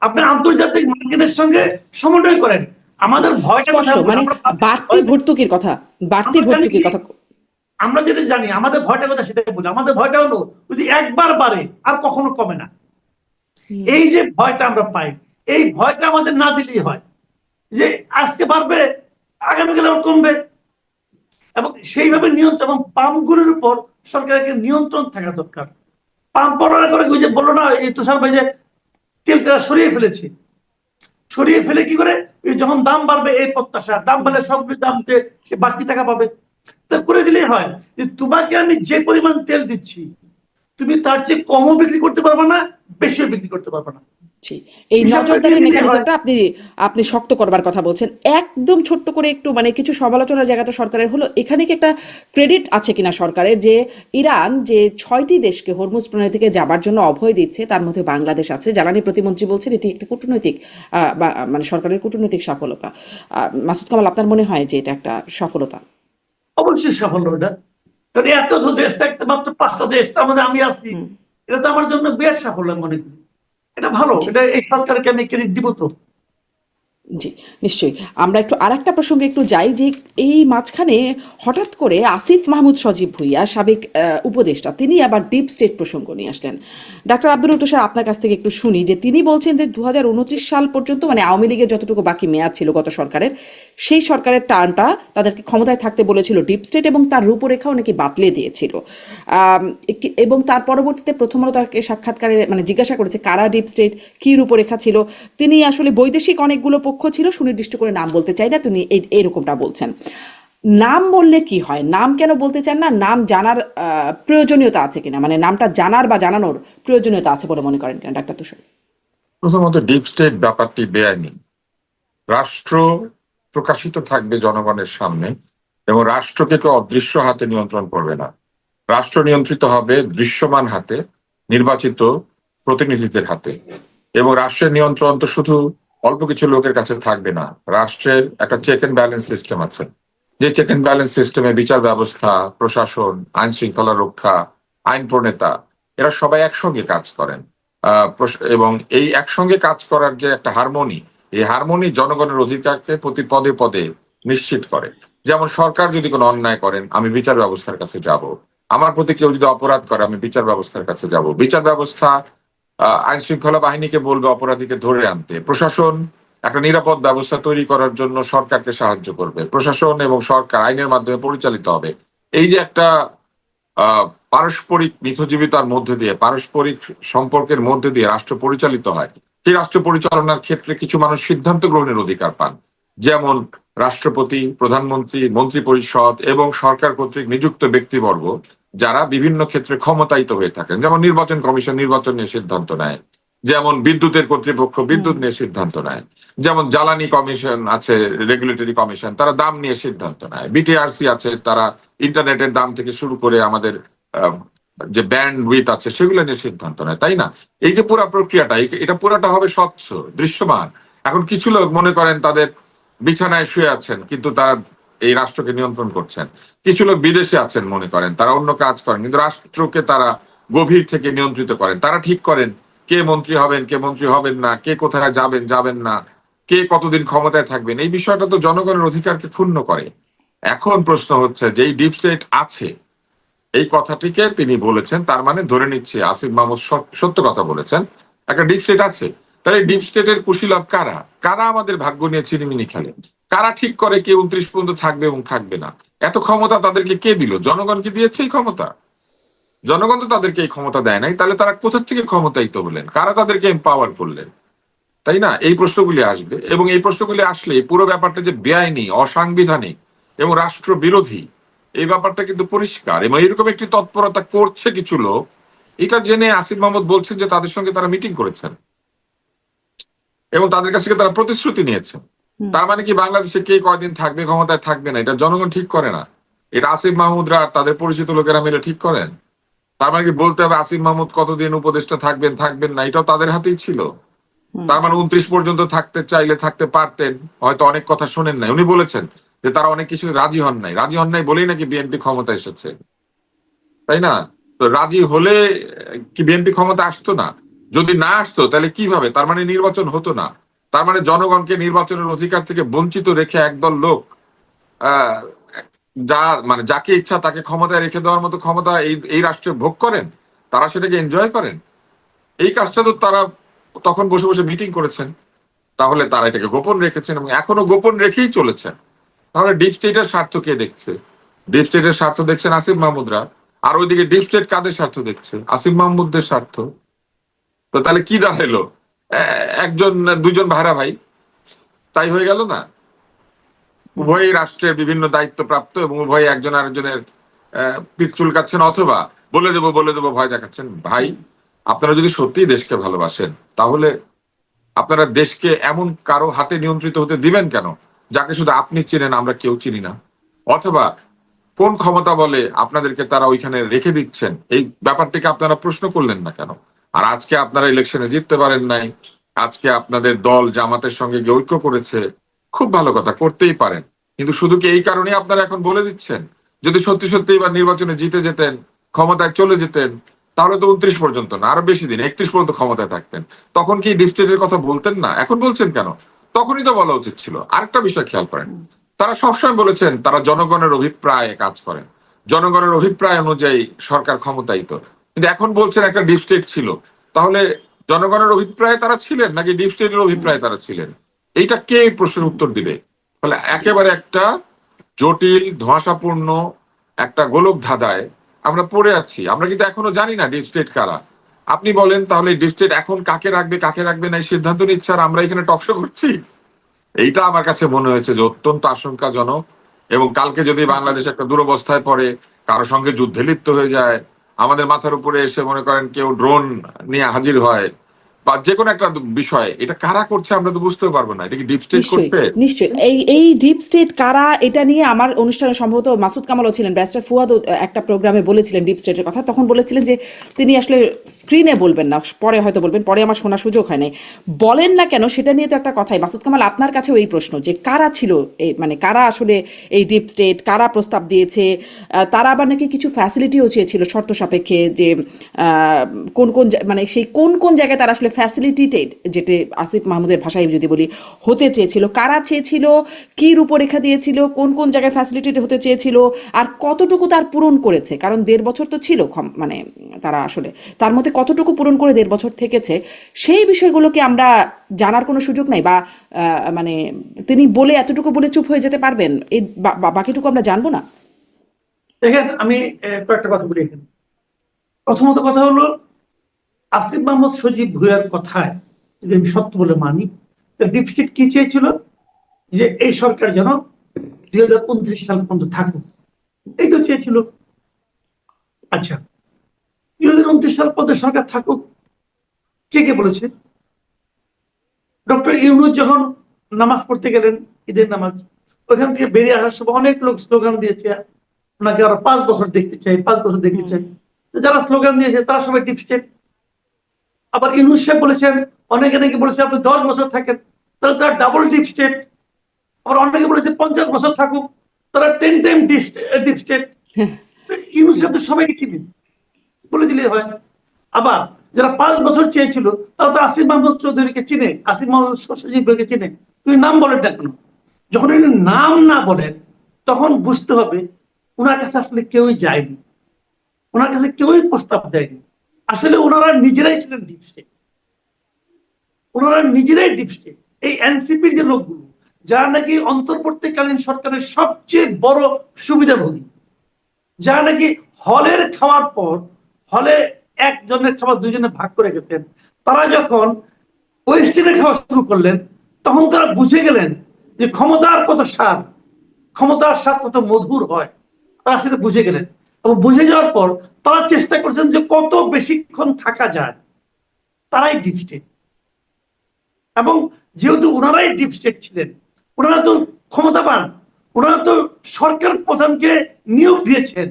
আপনি আন্তর্জাতিক মার্কেটের সঙ্গে সমন্বয় করেন। আমাদের ভয়টা স্পষ্ট কোথায়? মানে বাড়তি ভর্তুকির কথা, বাড়তি আমরা জানি ভর্তুকির কি? কথা। আমরা যেটা জানি আমাদের ভয়টা কথা সেটাই বলি। আমাদের ভয়টা হলো যদি একবার বাড়ে আর কখনো কমে না। এই যে ভয়টা আমরা পাই, এই ভয়টা আমাদের না দিলেই হয় যে আজকে বাড়বে, আগামীকাল আবার কমবে, এবং সেইভাবে নিয়ন্ত্রণ, এবং পাম্পগুলোর উপর সরকারের নিয়ন্ত্রণ থাকা দরকার। পাম্প বর্ণনা করে ওই যে বললো না, এই তুষার ভাই যে তেলটা সরিয়ে ফেলেছে, সরিয়ে ফেলে কি করে যখন দাম বাড়বে এই প্রত্যাশা, দাম বাড়লে সবগুলো দামতে সে বাড়তি টাকা পাবে। তা করে দিলেই হয় যে তোমাকে আমি যে পরিমাণ তেল দিচ্ছি তুমি তার চেয়ে কমও বিক্রি করতে পারবে না, বেশিও বিক্রি করতে পারবে না। এই নজরদারি মেকানিজমটা আপনি আপনি শক্ত করবার কথা বলছেন। একদম ছোট্ট করে একটু মানে কিছু সমালোচনার জায়গা তো সরকারের হলো, এখানে কি একটা ক্রেডিট আছে কিনা সরকারের, যে ইরান যে 6টি দেশকে হরমুজ প্রণালী থেকে যাবার জন্য অভয় দিচ্ছে, তার মধ্যে বাংলাদেশ আছে। জ্বালানি প্রতিমন্ত্রী বলছেন এটি একটা কূটনৈতিক মানে সরকারের কূটনৈতিক সফলতা। মাসুদ কামাল, আপনার মনে হয় যে এটা একটা সফলতা? অবশ্যই সাফল্য এটা, কারণ এত দেশ থাকতে মাত্র 5টা দেশ, তার মধ্যে আমি আছি, এটা তো আমার জন্য বিরাট সাফল্য মনে করি। এটা ভালো, এটা এই সরকারকে আমি ক্রেডিট দিব তো। জি, নিশ্চয়ই। আমরা একটু আরেকটা প্রসঙ্গে একটু যাই, যে এই মাঝখানে হঠাৎ করে আসিফ মাহমুদ সজীব ভুঁইয়া, সাবেক উপদেষ্টা, তিনি আবার ডিপ স্টেট প্রসঙ্গ নিয়ে আসলেন। ডাক্তার আব্দুল তুষার, আপনার কাছ থেকে একটু শুনি যে তিনি বলছেন যে 2029 সাল পর্যন্ত, মানে আওয়ামী লীগের যতটুকু বাকি মেয়াদ ছিল গত সরকারের, সেই সরকারের টার্মটা তাদেরকে ক্ষমতায় থাকতে বলেছিল ডিপ স্টেট, এবং তার রূপরেখাও নাকি বাতলে দিয়েছিল। এবং তার পরবর্তীতে প্রথমত তাকে সাক্ষাৎকারে মানে জিজ্ঞাসা করেছে কারা ডিপ স্টেট, কী রূপরেখা ছিল। তিনি আসলে বৈদেশিক অনেকগুলো পক্ষ ছিল, সুনির্দিষ্ট করে নাম বলতে চাই না, তিনি এইরকমটা বলছেন। নাম বললে কি হয়, নাম কেন বলতে চান না? নাম জানার প্রয়োজনীয়তা আছে কিনা, মানে নামটা জানার বা জানানোর প্রয়োজনীয়তা আছে বলে মনে করেন কিনা ডাক্তার তুষার? প্রথমত ডিপ স্টেট ব্যাপারটি বেআইনি। রাষ্ট্র প্রকাশিত থাকবে জনগণের সামনে, এবং রাষ্ট্রকে কেউ অদৃশ্য হাতে নিয়ন্ত্রণ করবে না। রাষ্ট্র নিয়ন্ত্রিত হবে দৃশ্যমান হাতে, নির্বাচিত প্রতিনিধিদের হাতে। এবং রাষ্ট্রের নিয়ন্ত্রণ তো শুধু অল্প কিছু লোকের কাছে থাকবে না। রাষ্ট্রের একটা চেক এন্ড ব্যালেন্স সিস্টেম আছে, যে চেক এন্ড ব্যালেন্স সিস্টেমে বিচার ব্যবস্থা, প্রশাসন, আইন শৃঙ্খলা রক্ষা, আইন প্রণেতা, এরা সবাই একসঙ্গে কাজ করেন। এবং এই একসঙ্গে কাজ করার যে একটা হারমোনি, এই হারমোনি জনগণের অধিকারকে প্রতি পদে পদে নিশ্চিত করে। যেমন সরকার যদি কোনো অন্যায় করেন, আমি বিচার ব্যবস্থার কাছে যাব। আমার প্রতি কেউ যদি অপরাধ করে, আমি বিচার ব্যবস্থার কাছে যাব। বিচার ব্যবস্থা আইন শৃঙ্খলা বাহিনীকে বলবে অপরাধীকে ধরে আনতে। প্রশাসন একটা নিরাপদ ব্যবস্থা তৈরি করার জন্য সরকারকে সাহায্য করবে। প্রশাসন এবং সরকার আইনের মাধ্যমে পরিচালিত হবে। এই যে একটা পারস্পরিক মিথজীবিতার মধ্যে দিয়ে, পারস্পরিক সম্পর্কের মধ্যে দিয়ে রাষ্ট্র পরিচালিত হয়, সেই রাষ্ট্র পরিচালনার ক্ষেত্রে কিছু মানুষ সিদ্ধান্ত গ্রহণের অধিকার পান। যেমন রাষ্ট্রপতি, প্রধানমন্ত্রী, মন্ত্রী পরিষদ এবং সরকার কর্তৃক নিযুক্ত ব্যক্তিবর্গ, যারা বিভিন্ন ক্ষেত্রে ক্ষমতায়িত হয়ে থাকেন। যেমন নির্বাচন কমিশন নির্বাচন নিয়ে সিদ্ধান্ত নেয়, যেমন বিদ্যুতের কর্তৃপক্ষ বিদ্যুৎ নিয়ে সিদ্ধান্ত নেয়, যেমন জ্বালানি কমিশন আছে, রেগুলেটরি কমিশন, তারা দাম নিয়ে সিদ্ধান্ত নেয়, বিটিআরসি আছে, তারা ইন্টারনেটের দাম থেকে শুরু করে আমাদের যে ব্যান্ড উইথ আছে সেগুলো নিয়ে সিদ্ধান্ত নেয়, তাই না? এই যে পুরো প্রক্রিয়াটা, এটা পুরাটা হবে স্বচ্ছ, দৃশ্যমান। এখন কিছু লোক মনে করেন তাদের বিছানায় শুয়ে আছেন, কিন্তু তারা এই রাষ্ট্রকে নিয়ন্ত্রণ করছেন। কিছু লোক বিদেশে আছেন, মনে করেন তারা অন্য কাজ করেন, কিন্তু রাষ্ট্রকে তারা গভীর থেকে নিয়ন্ত্রিত করেন। তারা ঠিক করেন কে মন্ত্রী হবেন, কে মন্ত্রী হবেন না, কে কোথায় যাবেন, যাবেন না, কে কতদিন ক্ষমতায় থাকবেন। এই বিষয়টা তো জনগণের অধিকারকে ক্ষুণ্ণ করে। এখন প্রশ্ন হচ্ছে যে এই ডিপ স্টেট আছে, এই কথাটিকে তিনি বলেছেন, তার মানে ধরে নিচ্ছে আসিফ মাহমুদ সত্য কথা বলেছেন, একটা ডিপ স্টেট আছে। তাহলে ডিপ স্টেটের কুশীলব কারা? কারা আমাদের ভাগ্য নিয়ে চিনিমিনি খেলে? কারা ঠিক করে কে 29 পর্যন্ত থাকবে এবং থাকবে না? এত ক্ষমতা তাদেরকে কে দিল? জনগণকে দিয়েছে এই ক্ষমতা? জনগণ তো তাদেরকে এই ক্ষমতা দেয় নাই। তাহলে তারা কোথা থেকে ক্ষমতায়িত হলেন? কারা তাদেরকে এম্পাওয়ার করলেন? তাই না? এই প্রশ্নগুলি আসবে, এবং এই প্রশ্নগুলি আসলে পুরো ব্যাপারটা যে বেআইনি, অসাংবিধানিক এবং রাষ্ট্র বিরোধী, এই ব্যাপারটা কিন্তু পরিষ্কার। এবং এরকম একটি তৎপরতা করছে কিছু লোক, এটা জেনে আসিফ মাহমুদ বলছেন যে তাদের সঙ্গে তারা মিটিং করেছেন এবং তাদের কাছ থেকে তারা প্রতিশ্রুতি নিয়েছেন। তার মানে কি বাংলাদেশে কে কয়দিন থাকবে, ক্ষমতায় থাকবে না, এটা জনগণ ঠিক করে না, এটা আসিফ মাহমুদরা তাদের পরিচিত লোকেরা মিলে ঠিক করেন? তার মানে কি বলতে হবে আসিফ মাহমুদ কতদিন উপদেষ্টা থাকবেন, থাকবেন না, এটাও তাদের হাতেই ছিল? তার মানে 29 পর্যন্ত থাকতে চাইলে থাকতে পারতেন, হয়তো অনেক কথা শোনেন নাই। উনি বলেছেন যে তারা অনেক কিছু রাজি হন নাই, রাজি হন নাই বলেই নাকি বিএনপি ক্ষমতা এসেছে, তাই না? তো রাজি হলে কি বিএনপি ক্ষমতা আসতো না? যদি না আসতো তাহলে কিভাবে? তার মানে নির্বাচন হতো না। তার মানে জনগণকে নির্বাচনের অধিকার থেকে বঞ্চিত রেখে একদল লোক আহ যা মানে যাকে ইচ্ছা তাকে ক্ষমতায় রেখে দেওয়ার মতো ক্ষমতা এই রাষ্ট্রে ভোগ করেন, তারা সেটাকে এনজয় করেন। এই কাজটা তো তারা তখন বসে বসে মিটিং করেছেন, তাহলে তারা এটাকে গোপন রেখেছেন এবং এখনো গোপন রেখেই চলেছেন। তাহলে ডিপ স্টেটের স্বার্থ কে দেখছে? ডিপ স্টেটের স্বার্থ দেখছেন আসিফ মাহমুদরা, আর ওইদিকে ডিপ স্টেট কাদের স্বার্থ দেখছে? আসিফ মাহমুদদের স্বার্থ। তো তাহলে কি দাঁড়ালো? একজন দুজন ভাইরা ভাই, তাই হয়ে গেল না? উভয়ই রাষ্ট্রের বিভিন্ন দায়িত্ব প্রাপ্ত এবং উভয় একজন আরেকজনের পিঠ চুলকাচ্ছেন, অথবা বলে দেবো ভয় দেখাচ্ছেন। ভাই, আপনারা যদি সত্যিই দেশকে ভালোবাসেন, তাহলে আপনারা দেশকে এমন কারো হাতে নিয়ন্ত্রিত হতে দিবেন কেন যাকে শুধু আপনি চিনেন, আমরা কেউ চিনি না? অথবা কোন ক্ষমতা বলে আপনাদেরকে তারা ওইখানে রেখে দিচ্ছেন, এই ব্যাপারটিকে আপনারা প্রশ্ন করলেন না কেন? আর আজকে আপনারা ইলেকশনে জিততে পারেন নাই, আজকে আপনাদের দল জামাতের সঙ্গে গিয়ে ঐক্য করেছে, খুব ভালো কথা, করতেই পারেন, কিন্তু শুধু কি এই কারণে আপনারা এখন বলে দিচ্ছেন? যদি সত্যি সত্যি এবার নির্বাচনে জিতে যেতেন, ক্ষমতায় চলে যেতেন, তাহলে তো 29 পর্যন্ত না, আরো বেশি দিন, 31 পর্যন্ত ক্ষমতায় থাকতেন, তখন কি ডিপ স্টেটের কথা বলতেন না? এখন বলছেন কেন? তখনই তো বলা উচিত ছিল। আরেকটা বিষয় খেয়াল করেন, তারা সবসময় বলেছেন তারা জনগণের অভিপ্রায়ে কাজ করেন, জনগণের অভিপ্রায় অনুযায়ী সরকার ক্ষমতায়িত, কিন্তু এখন বলছেন একটা ডিপ স্টেট ছিল। তাহলে জনগণের অভিপ্রায়ে তারা ছিলেন নাকি ডিপ স্টেটের অভিপ্রায়ে তারা ছিলেন? এইটা কে এই প্রশ্নের উত্তর দিবে? ফলে একেবারে একটা জটিল ধোঁয়াশাপূর্ণ একটা গোলক ধাঁধায় আমরা পড়ে আছি। আমরা কিন্তু এখনো জানি না ডিপ স্টেট কারা। আপনি বলেন তাহলে ডিপ স্টেট এখন কাকে রাখবে না এই সিদ্ধান্ত নিচ্ছে, আর আমরা এখানে টকশো করছি। এইটা আমার কাছে মনে হয়েছে যে অত্যন্ত আশঙ্কাজনক। এবং কালকে যদি বাংলাদেশ একটা দুরবস্থায় পড়ে, কারো সঙ্গে যুদ্ধে লিপ্ত হয়ে যায়, আমাদের মাথার উপরে এসে মনে করেন কেউ ড্রোন নিয়ে হাজির হয়, বা যে কোনো একটা বিষয়, এটা কারা করছে আমরা তো বুঝতেও পারবো না। এটা কি ডিপ স্টেট নিশ্চয়ই করছে? নিশ্চয়ই এই ডিপ স্টেট কারা, এটা নিয়ে আমার অনুষ্ঠানে সম্ভবত মাসুদ কামালও ছিলেন, ব্যারিস্টার ফুয়াদও একটা প্রোগ্রামে বলেছিলেন ডিপ স্টেটের কথা। তখন বলেছিলেন যে তিনি আসলে স্ক্রিনে বলবেন না, পরে হয়তো বলবেন, পরে আমার শোনার সুযোগ হয় নাই। বলেন না কেন সেটা নিয়ে তো একটা কথাই। মাসুদ কামাল, আপনার কাছেও এই প্রশ্ন যে কারা ছিল এই, মানে কারা আসলে এই ডিপ স্টেট, কারা প্রস্তাব দিয়েছে? তারা আবার নাকি কিছু ফ্যাসিলিটিও চেয়েছিল শর্ত সাপেক্ষে, যে মানে সেই কোন জায়গায় তারা আসলে ফ্যাসিলিটেটেড, যেটা আসিফ মাহমুদের ভাষায় যদি বলি, হতে চেয়েছিল, কারা চেয়েছিল, কি রূপরেখা দিয়েছিল, কোন জায়গায় ফ্যাসিলিটেড হতে চেয়েছিল, আর কতটুকু তার পূরণ করেছে? কারণ 1.5 বছর তো ছিল, মানে তারা আসলে তার মধ্যে কতটুকু পূরণ করে 1.5 বছর থেকেছে, সেই বিষয়গুলোকে আমরা জানার কোনো সুযোগ নাই? বা মানে তিনি বলে এতটুকু বলে চুপ হয়ে যেতে পারবেন, এই বাকিটুকু আমরা জানবো না? দেখেন, আমি কয়েকটা কথা বলি এখানে। প্রথমত কথা হলো, আসিফ মাহমুদ সজীব ভুঁইয়ার কথায় যদি আমি সত্য বলে মানি, ডিপ স্টেট কি চেয়েছিল? যে এই সরকার যেন 2029 সাল পর্যন্ত থাকুক, এই তো চেয়েছিল। আচ্ছা, 2029 সাল পর্যন্ত সরকার থাকুক, কে বলেছে? ডক্টর ইউনূস যখন নামাজ পড়তে গেলেন, ঈদের নামাজ, ওখান থেকে বেরিয়ে আসার সময় অনেক লোক স্লোগান দিয়েছে, ওনাকে আরো 5 বছর দেখতে চাই, 5 বছর দেখতে চাই। যারা স্লোগান দিয়েছে তারা সবাই ডিপ স্টেট। আবার ইউনূস সাহেব বলেছেন, অনেকে নাকি বলেছে আপনি 10 বছর থাকেন, তাহলে তারা ডাবল ডিপ স্টেট। আবার অনেকে বলেছে 50 বছর থাকুক, তারা 10 টাইম ডিপ স্টেট। ইউনূস সাহেব সবাইকে চিনেন, বলে দিলে হয়। আবার যারা 5 বছর চেয়েছিল তারা তো আসিফ মাহমুদ চৌধুরীকে চিনে, আসিফ মাহমুদ সজীব ভুঁইয়াকে চিনে। তুমি নাম বলেন না কেন? যখন উনি নাম না বলেন, তখন বুঝতে হবে ওনার কাছে আসলে কেউই যায়নি, ওনার কাছে কেউই প্রস্তাব দেয়নি। আসলে ওনারা নিজেরাই ছিলেন ডিপ স্টেট, ওনারা নিজেরাই ডিপ স্টেট। এই এনসিপির যে লোকগুলো, যারা নাকি অন্তর্বর্তীকালীন সরকারের সবচেয়ে বড় সুবিধাভোগী, যারা নাকি হলের খাওয়ার পর হলে একজনের খাবার 2 জনে ভাগ করে খেতেন, তারা যখন ওয়েস্টার্নের খাওয়া শুরু করলেন, তখন তারা বুঝে গেলেন যে ক্ষমতার কত স্বাদ, ক্ষমতার স্বাদ কত মধুর হয়, তারা সেটা বুঝে গেলেন। এবং বুঝে যাওয়ার পর তারা চেষ্টা করছেন যে কত বেশিক্ষণ থাকা যায়, তারাই ডিপ স্টেট। এবং যেহেতু ওনারাই ডিপ স্টেট ছিলেন, ওনারা তো ক্ষমতাবান, ওনারা তো সরকার প্রধানকে নিয়োগ দিয়েছেন।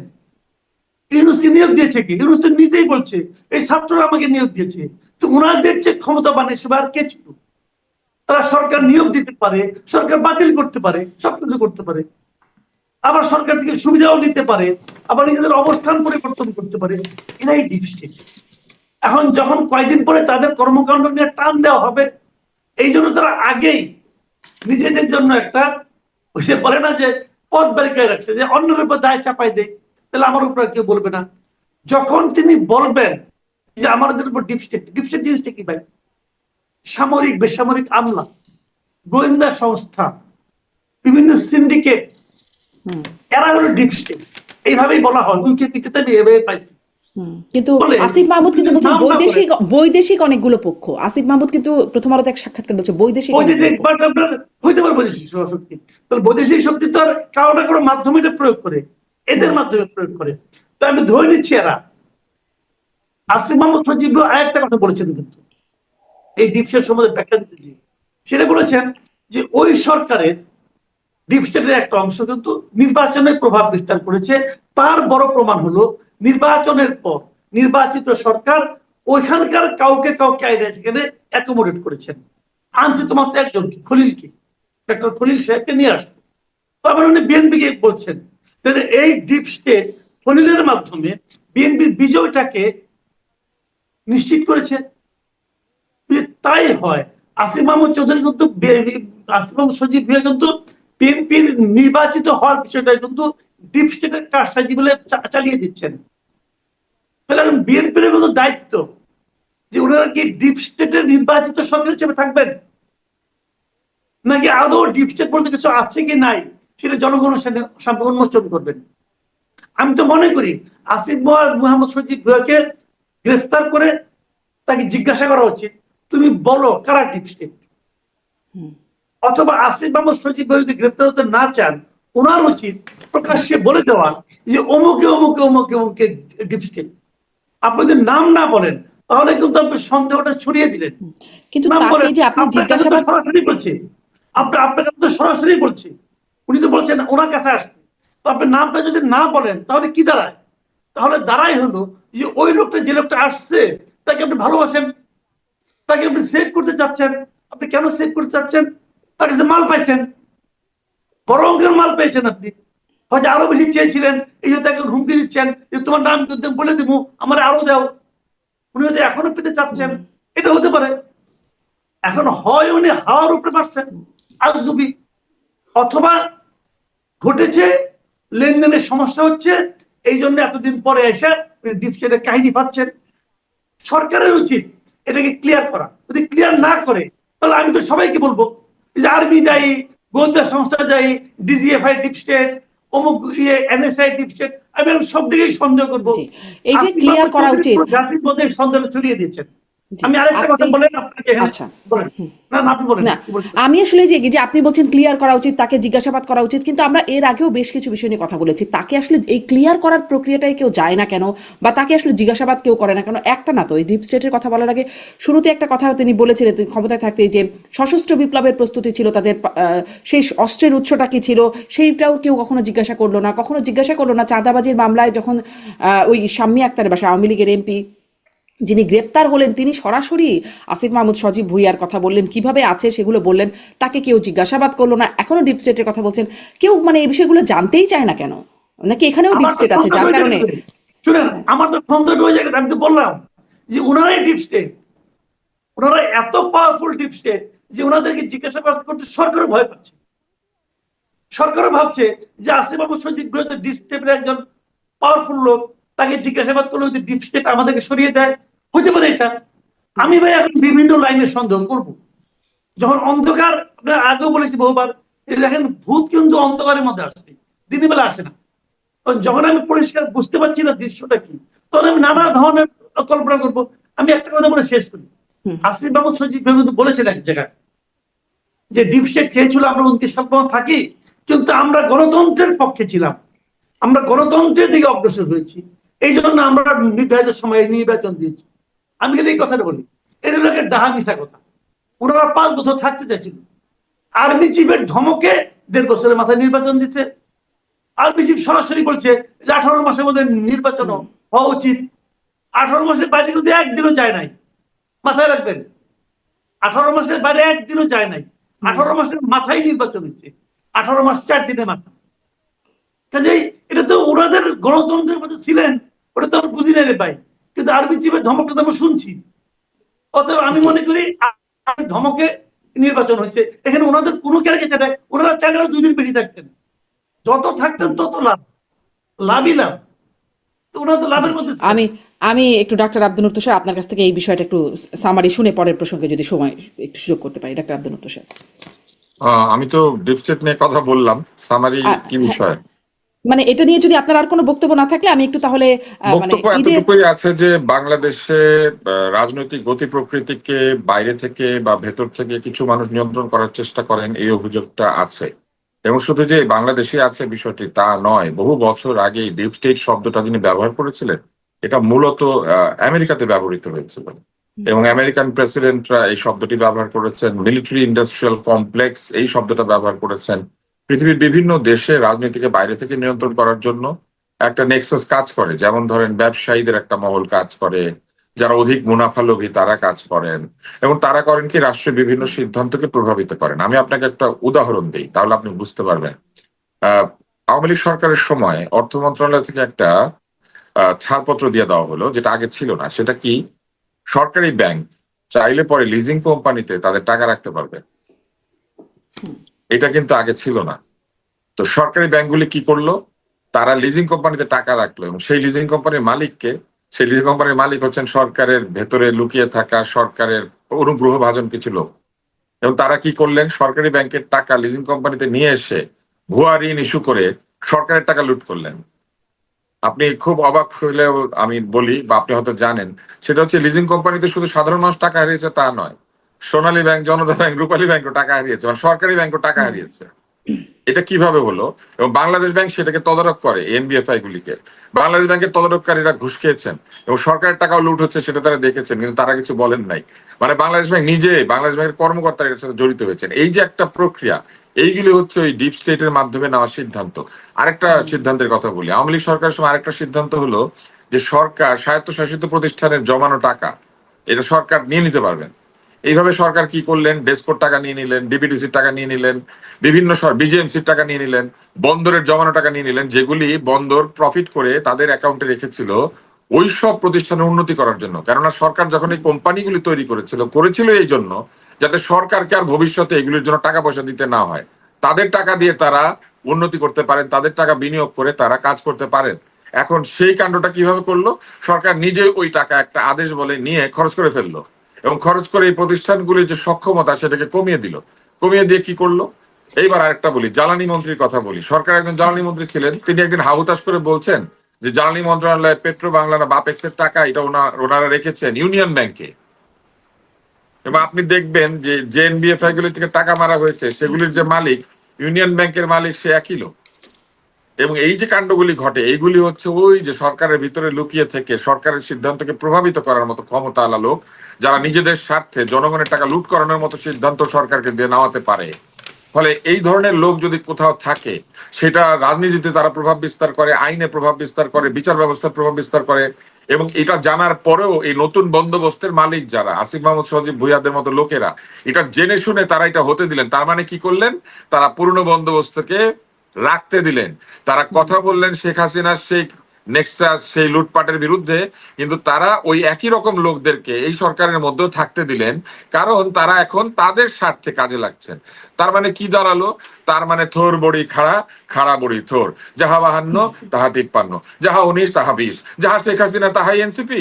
ইউনূসকে নিয়োগ দিয়েছে কি? ইউনূস তো নিজেই বলছে এই ছাত্ররা আমাকে নিয়োগ দিয়েছে। তো ওনাদের যে ক্ষমতাবান হিসেবে আর কে ছিল? তারা সরকার নিয়োগ দিতে পারে, সরকার বাতিল করতে পারে, সবকিছু করতে পারে, আবার সরকার থেকে সুবিধাও নিতে পারে, আবার নিজেদের অবস্থান পরিবর্তন করতে পারে। এরাই ডিপ স্টেট। এখন যখন কয়েকদিন পরে তাদের কর্মকাণ্ড নিয়ে টান দেওয়া হবে, এই জন্য তারা আগেই নিজেদের জন্য একটা ওই যে বলে না যে পথ ব্যারিকেড রাখছে, যে অন্যের উপর দায় চাপাই দেয়, তাহলে আমার উপর কেউ বলবে না। যখন তিনি বলবেন যে আমাদের উপর ডিপস্টেট, ডিপস্টেট জিনিসটা কি ভাই? সামরিক বেসামরিক আমলা, গোয়েন্দা সংস্থা, বিভিন্ন সিন্ডিকেট, এরা হলো ডিপস্টেট, এইভাবেই বলা হয়। উইকিপিডিয়াতে আমি এভাবে পাইছি। কিন্তু বলে, আসিফ মাহমুদ কিন্তু বলছেন নাম না করে। বৈদেশিক অনেকগুলো পক্ষ। আসিফ মাহমুদ কিন্তু প্রথম আলোতে এক সাক্ষাৎকার বলছে বৈদেশিক অনেকগুলো বৈদেশিক পক্ষ। but আপনার হইতে পারে বৈদেশিক শক্তি, তাহলে বৈদেশিক শক্তি তো আর কারো না কারো মাধ্যমে এটা প্রয়োগ করে, এদের মাধ্যমে প্রয়োগ করে। তো আমি ধরে নিচ্ছি এরা। আসিফ মাহমুদ সজীব আরেকটা কথা বলেছেন কিন্তু এই ডিপস্টেট সম্বন্ধে ব্যাখ্যা দিতে গিয়ে, সেটা বলেছেন যে ওই সরকারের ডিপস্টেটের একটা অংশ কিন্তু নির্বাচনের প্রভাব বিস্তার করেছে। তার বড় প্রমাণ হলো নির্বাচনের পর নির্বাচিত সরকার ওইখানকার কাউকে কাউকে আইনে সেখানে অ্যাকোমোডেট করেছেন। আনছে তোমার তো একজনকে, খলিলকে, ডক্টর খলিল সাহেবকে নিয়ে আসছে। তারপরে উনি বিএনপিকে বলছেন, তাহলে এই ডিপ স্টেট খলিলের মাধ্যমে বিএনপির বিজয়টাকে নিশ্চিত করেছে। যদি তাই হয়, আসিফ মাহমুদ চৌধুরী কিন্তু আসিফ মাহমুদ সজীব ভুঁইয়া কিন্তু বিএনপির নির্বাচিত হওয়ার বিষয়টা কিন্তু ডিপ স্টেটের কারসাজি বলে চালিয়ে দিচ্ছেন। তাহলে এখন বিএনপির কিন্তু দায়িত্ব যে ওনারা কি ডিপ স্টেটের নির্বাচিত সরকার হিসেবে থাকবেন, নাকি আদৌ ডিপ স্টেট বলতে কিছু আছে কি নাই সেটা জনগণের সামনে উন্মোচন করবেন। আমি তো মনে করি আসিফ মোহাম্মদ সজীব ভুঁইয়াকে গ্রেফতার করে তাকে জিজ্ঞাসা করা উচিত, তুমি বলো কারা ডিপ স্টেট। অথবা আসিফ মোহাম্মদ সজীব ভুঁইয়া যদি গ্রেফতার হতে না চান, ওনার উচিত প্রকাশ্যে বলে দেওয়া যে অমুকে অমুকে অমুকে অমুকে ডিপ স্টেট। আপনি যদি নাম না বলেন তাহলে কিন্তু আপনি সন্দেহটা ছড়িয়ে দিলেন। কিন্তু নাম তাকে বলেন, যে আপনি আপনার কাছে তো জিজ্ঞাসাবাদ সরাসরি বলছি, আপনার কাছে তো সরাসরি বলছি, উনি তো বলছেন ওনার কাছে আসছে। তো আপনি নামটা যদি না বলেন তাহলে কি দাঁড়ায়? তাহলে দাঁড়াই হলো যে ওই লোকটা, যে লোকটা আসছে তাকে আপনি ভালোবাসেন, তাকে আপনি সেভ করতে চাচ্ছেন। আপনি কেন সেভ করতে চাচ্ছেন? তার কাছে মাল পাইছেন, বড় অঙ্কের মাল পেয়েছেন আপনি, হয়তো আরো বেশি চেয়েছিলেন, এই যে তাকে হুমকি দিচ্ছেন যে তোমার নাম কিন্তু বলে দিব, আমার আরো দাও। উনি হয়তো এখনো পেতে চাচ্ছেন, এটা হতে পারে। এখন হয় উনি হাওয়ার উপরে পারছেন আজগুবি, অথবা ঘটেছে লেনদেনের সমস্যা হচ্ছে, এই জন্য এতদিন পরে এসে ডিপস্টেটের কাহিনী পাচ্ছেন। সরকারের উচিত এটাকে ক্লিয়ার করা। যদি ক্লিয়ার না করে তাহলে আমি তো সবাইকে বলবো যে আর্মি দায়ী, গোয়েন্দা সংস্থা দায়ী, ডিজিএফআই ডিপস্টেট, অমুক ইয়ে এনএসআই ডিপস্টেট, আমি সব দিকেই সন্দেহ করবো। এই যে ক্লিয়ার করা উচিত, জাতির মধ্যে সন্দেহ ছড়িয়ে দিয়েছেন। জি, আমি আরেকটা কথা আপনি বলেন আপনাকে। আচ্ছা বলেন না, আপনি বলেন। না, আমি আসলে যে আপনি বলছেন ক্লিয়ার করা উচিত, তাকে জিজ্ঞাসাবাদ করা উচিত, কিন্তু আমরা এর আগেও বেশ কিছু বিষয় নিয়ে কথা বলেছি। তাকে আসলে এই ক্লিয়ার করার প্রক্রিয়াটায় কেউ যায় না কেন, বা তাকে আসলে জিজ্ঞাসাবাদ কেউ করে না কেন? একটা না তো, এই ডিপ স্টেটের কথা বলার আগে শুরুতে একটা কথা তিনি বলেছিলেন, তিনি ক্ষমতায় থাকতে যে সশস্ত্র বিপ্লবের প্রস্তুতি ছিল তাদের, সেই অস্ত্রের উৎসটা কি ছিল সেইটাও কেউ কখনো জিজ্ঞাসা করলো না। কখনো জিজ্ঞাসা করলো না চাঁদাবাজির মামলায় যখন ওই শাম্মী আক্তারের বাসায় আওয়ামী লীগের এমপি যিনি গ্রেপ্তার হলেন, তিনি সরাসরি আসিফ মাহমুদ সজীব ভুঁইয়ার কথা বললেন, কিভাবে আছে সেগুলো বললেন, তাকে কেউ জিজ্ঞাসাবাদ করলো না। এখনো ডিপ স্টেটের কথা বলছেন, কেউ মানে এই বিষয়গুলো জানতেই চায় না কেন? নাকি এখানেও ডিপ স্টেট আছে যার কারণে? শুনেন, আমার তো সন্দেহ হয়ে যায়। আমি তো বললাম যে ওনারাই ডিপ স্টেট, ওনারা এত পাওয়ারফুল ডিপ স্টেট যে ওনাদেরকে জিজ্ঞাসাবাদ করতে সরকারও ভয় পাচ্ছে। সরকারও ভাবছে যে আসিফ মাহমুদ সজীব ভুঁইয়া ডিপ স্টেটের একজন পাওয়ারফুল লোক, তাকে জিজ্ঞাসাবাদ করলে যদি ডিপ স্টেট আমাদেরকে সরিয়ে দেয়, হতে পারে এটা। আমি ভাই এখন বিভিন্ন লাইনে সন্দেহ করব। যখন অন্ধকার, আপনার আগেও বলেছি বহুবার, দেখেন ভূত কিন্তু অন্ধকারের মধ্যে আসে, দিনের বেলা আসে না। যখন আমি পরিষ্কার বুঝতে পারছি না দৃশ্যটা কি, তখন আমি নানা ধরনের কল্পনা করবো। আমি একটা কথা বলে শেষ করি। আসিফ মাহমুদ সজীব কিন্তু বলেছেন এক জায়গায় যে ডিপ স্টেট চেয়েছিল আমরা 29 সাল পর্যন্ত থাকি, কিন্তু আমরা গণতন্ত্রের পক্ষে ছিলাম, আমরা গণতন্ত্রের দিকে অগ্রসর হয়েছি, এই জন্য আমরা নির্ধারিত সময়ে নির্বাচন দিয়েছি। আমি কিন্তু এই কথাটা বলি, এর লোকের ডাহা মিশা কথা। ওনারা 5 বছর থাকতে চাইছিল, আর্মি চিফের ধমকে 1.5 বছরের মাথায় নির্বাচন দিচ্ছে। আর্মি চিফ সরাসরি বলছে যে 18 মাসের মধ্যে নির্বাচন হওয়া উচিত। 18 মাসের বাইরে কিন্তু একদিনও যায় নাই, মাথায় রাখবেন। 18 মাসের বাইরে একদিনও যায় নাই, 18 মাসের মাথায় নির্বাচন হচ্ছে, 18 মাস 4 দিনের মাথা। কাজেই এটা তো ওনাদের গণতন্ত্রের মধ্যে ছিলেন, ওটা তো আমরা বুঝি না রে ভাই। কিন্তু আর্মি চিফের ধমকটা তো আমরা শুনছি। অতএব আমি মনে করি ধমকে নির্বাচন হয়েছে, এখানে ওনাদের কোনো ক্যারেক্টার নাই, ওনারা চাইলে 2 দিন বেশি থাকতেন, যত থাকতেন তত লাভ, লাভই লাভ, তো ওনারা তো জি লাভের মধ্যে ছিলেন। আমি আমি একটু ডাক্তার আব্দুল তুষার আপনার কাছ থেকে এই বিষয়টা একটু সামারি শুনে পরের প্রসঙ্গে যদি সময় একটু সুযোগ করতে পারি, ডাক্তার আব্দুল তুষার। আমি তো ডিপ স্টেট নিয়ে কথা বললাম, সামারি কি হ্যাঁ, বিষয়? মানে এটা নিয়ে যদি আপনার আর কোনো বক্তব্য না থাকলে আমি একটু তাহলে মানে বক্তব্য ঈদের এতটুকুই আছে যে বাংলাদেশে রাজনৈতিক গতি প্রকৃতিকে বাইরে থেকে বা ভেতর থেকে কিছু মানুষ নিয়ন্ত্রণ করার চেষ্টা করেন, এই অভিযোগটা আছে। এবং শুধু যে বাংলাদেশে আছে বিষয়টি তা নয়, বহু বছর আগে ডিপ স্টেট শব্দটা যিনি ব্যবহার করেছিলেন, এটা মূলত আমেরিকাতে ব্যবহৃত হয়েছিল। এবং আমেরিকান প্রেসিডেন্টরা এই শব্দটি ব্যবহার করেছেন, মিলিটারি ইন্ডাস্ট্রিয়াল কমপ্লেক্স এই শব্দটা ব্যবহার করেছেন। পৃথিবীর বিভিন্ন দেশে রাজনীতিকে বাইরে থেকে নিয়ন্ত্রণ করার জন্য একটা নেক্সাস কাজ করে, যেমন ধরেন ব্যবসায়ীদের একটা মহল কাজ করে, যারা অধিক মুনাফালোভী তারা কাজ করেন, এবং তারা করেন কি রাষ্ট্রের বিভিন্ন সিদ্ধান্তকে প্রভাবিত করেন। আমি আপনাকে একটা উদাহরণ দিই, তাহলে আপনি বুঝতে পারবেন। আহ আওয়ামী লীগ সরকারের সময় অর্থ মন্ত্রণালয় থেকে একটা ছাড়পত্র দিয়ে দেওয়া হলো, যেটা আগে ছিল না। সেটা কি, সরকারি ব্যাংক চাইলে পরে লিজিং কোম্পানিতে তাদের টাকা রাখতে পারবে। এটা কিন্তু আগে ছিল না। তো সরকারি ব্যাংকগুলি কি করলো, তারা লিজিং কোম্পানিতে টাকা রাখলো, এবং সেই লিজিং কোম্পানির মালিককে, সেই লিজিং কোম্পানির মালিক হচ্ছেন সরকারের ভেতরে লুকিয়ে থাকা সরকারের অনুগ্রহভাজন কিছু লোক। এবং তারা কি করলেন, সরকারি ব্যাংকের টাকা লিজিং কোম্পানিতে নিয়ে এসে ভুয়া ঋণ ইস্যু করে সরকারের টাকা লুট করলেন। আপনি খুব অবাক হইলেও আমি বলি, বা আপনি হয়তো জানেন, সেটা হচ্ছে লিজিং কোম্পানিতে শুধু সাধারণ মানুষ টাকা হারিয়েছে তা নয়, সোনালী ব্যাংক, জনতা ব্যাংক, রূপালী ব্যাংকও টাকা হারিয়েছে, মানে সরকারি ব্যাংকও টাকা হারিয়েছে। এটা কিভাবে হলো? এবং বাংলাদেশ ব্যাংক সেটাকে তদারক করে, এনবিএফআই গুলিকে। বাংলাদেশ ব্যাংকের তদারককারীরা ঘুষ খেয়েছেন এবং সরকারের টাকাও লুট হচ্ছে, সেটা তারা দেখেছেন, কিন্তু তারা কিছু বলেন নাই। মানে বাংলাদেশ ব্যাংক নিজে, বাংলাদেশ ব্যাংকের কর্মকর্তারা এর সাথে জড়িত হয়েছেন। এই যে একটা প্রক্রিয়া, এইগুলি হচ্ছে ওই ডিপ স্টেটের মাধ্যমে নেওয়া সিদ্ধান্ত। আরেকটা সিদ্ধান্তের কথা বলি, আওয়ামী লীগ সরকারের সময় আরেকটা সিদ্ধান্ত হলো যে সরকার স্বায়ত্তশাসিত প্রতিষ্ঠানের জমানো টাকা এটা সরকার নিয়ে নিতে পারবেন। এইভাবে সরকার কি করলেন, ডেসকোর টাকা নিয়ে নিলেন, ডিপিডিসির টাকা নিয়ে নিলেন, বিভিন্ন বিজিএমসির টাকা নিয়ে নিলেন, বন্দরের জমানো টাকা নিয়ে নিলেন, যেগুলি বন্দর প্রফিট করে তাদের অ্যাকাউন্টে রেখেছিল ওই সব প্রতিষ্ঠানের উন্নতি করার জন্য। কেননা সরকার যখন এই কোম্পানিগুলি তৈরি করেছিল এই জন্য যাতে সরকারকে আর ভবিষ্যতে এগুলির জন্য টাকা পয়সা দিতে না হয়, তাদের টাকা দিয়ে তারা উন্নতি করতে পারেন, তাদের টাকা বিনিয়োগ করে তারা কাজ করতে পারেন। এখন সেই কাণ্ডটা কিভাবে করলো, সরকার নিজে ওই টাকা একটা আদেশ বলে নিয়ে খরচ করে ফেললো, এবং খরচ করে এই প্রতিষ্ঠানগুলির যে সক্ষমতা সেটাকে কমিয়ে দিল। কমিয়ে দিয়ে কি করলো, এইবার আরেকটা বলি, জ্বালানি মন্ত্রীর কথা বলি। সরকার একজন জ্বালানি মন্ত্রী ছিলেন, তিনি একদিন হাহুতাশ করে বলছেন যে জ্বালানি মন্ত্রণালয়, পেট্রো বাংলা না বাপেক্স এর টাকা এটা ওনারা রেখেছেন ইউনিয়ন ব্যাংকে। এবং আপনি দেখবেন যে যে এনবিএফআই গুলি থেকে টাকা মারা হয়েছে সেগুলির যে মালিক, ইউনিয়ন ব্যাংকের মালিক, সে একই লোক। এবং এই যে কাণ্ডগুলি ঘটে, এইগুলি হচ্ছে ওই যে সরকারের ভিতরে লুকিয়ে থেকে সরকারের সিদ্ধান্তকে প্রভাবিত করার মতো ক্ষমতা আলা লোক, যারা নিজেদের স্বার্থে জনগণের টাকা লুট করানোর মতো সিদ্ধান্ত সরকারকে দিয়ে নেওয়াতে পারে। ফলে এই ধরনের লোক যদি কোথাও থাকে, সেটা রাজনীতিতে তারা প্রভাব বিস্তার করে, আইনে প্রভাব বিস্তার করে, বিচার ব্যবস্থার প্রভাব বিস্তার করে। এবং এটা জানার পরেও এই নতুন বন্দোবস্তের মালিক যারা, আসিফ মাহমুদ সজীব ভুইয়াদের মতো লোকেরা, এটা জেনে শুনে তারা এটা হতে দিলেন। তার মানে কি করলেন, তারা পুরনো বন্দোবস্তকে রাখতে দিলেন। তারা কথা বললেন শেখ হাসিনার সেই নেক্সাস, সেই লুটপাটের বিরুদ্ধে, কিন্তু তারা ওই একই রকম লোকদেরকে এই সরকারের মধ্যেও থাকতে দিলেন, কারণ তারা এখন তাদের স্বার্থে কাজে লাগছেন। তার মানে কি দাঁড়ালো, তার মানে থোর বড়ি খাড়া, খাড়া বড়ি থোর, যাহা 52 তাহা 53, যাহা 19 তাহা 20, যাহা শেখ হাসিনা তাহাই এনসিপি।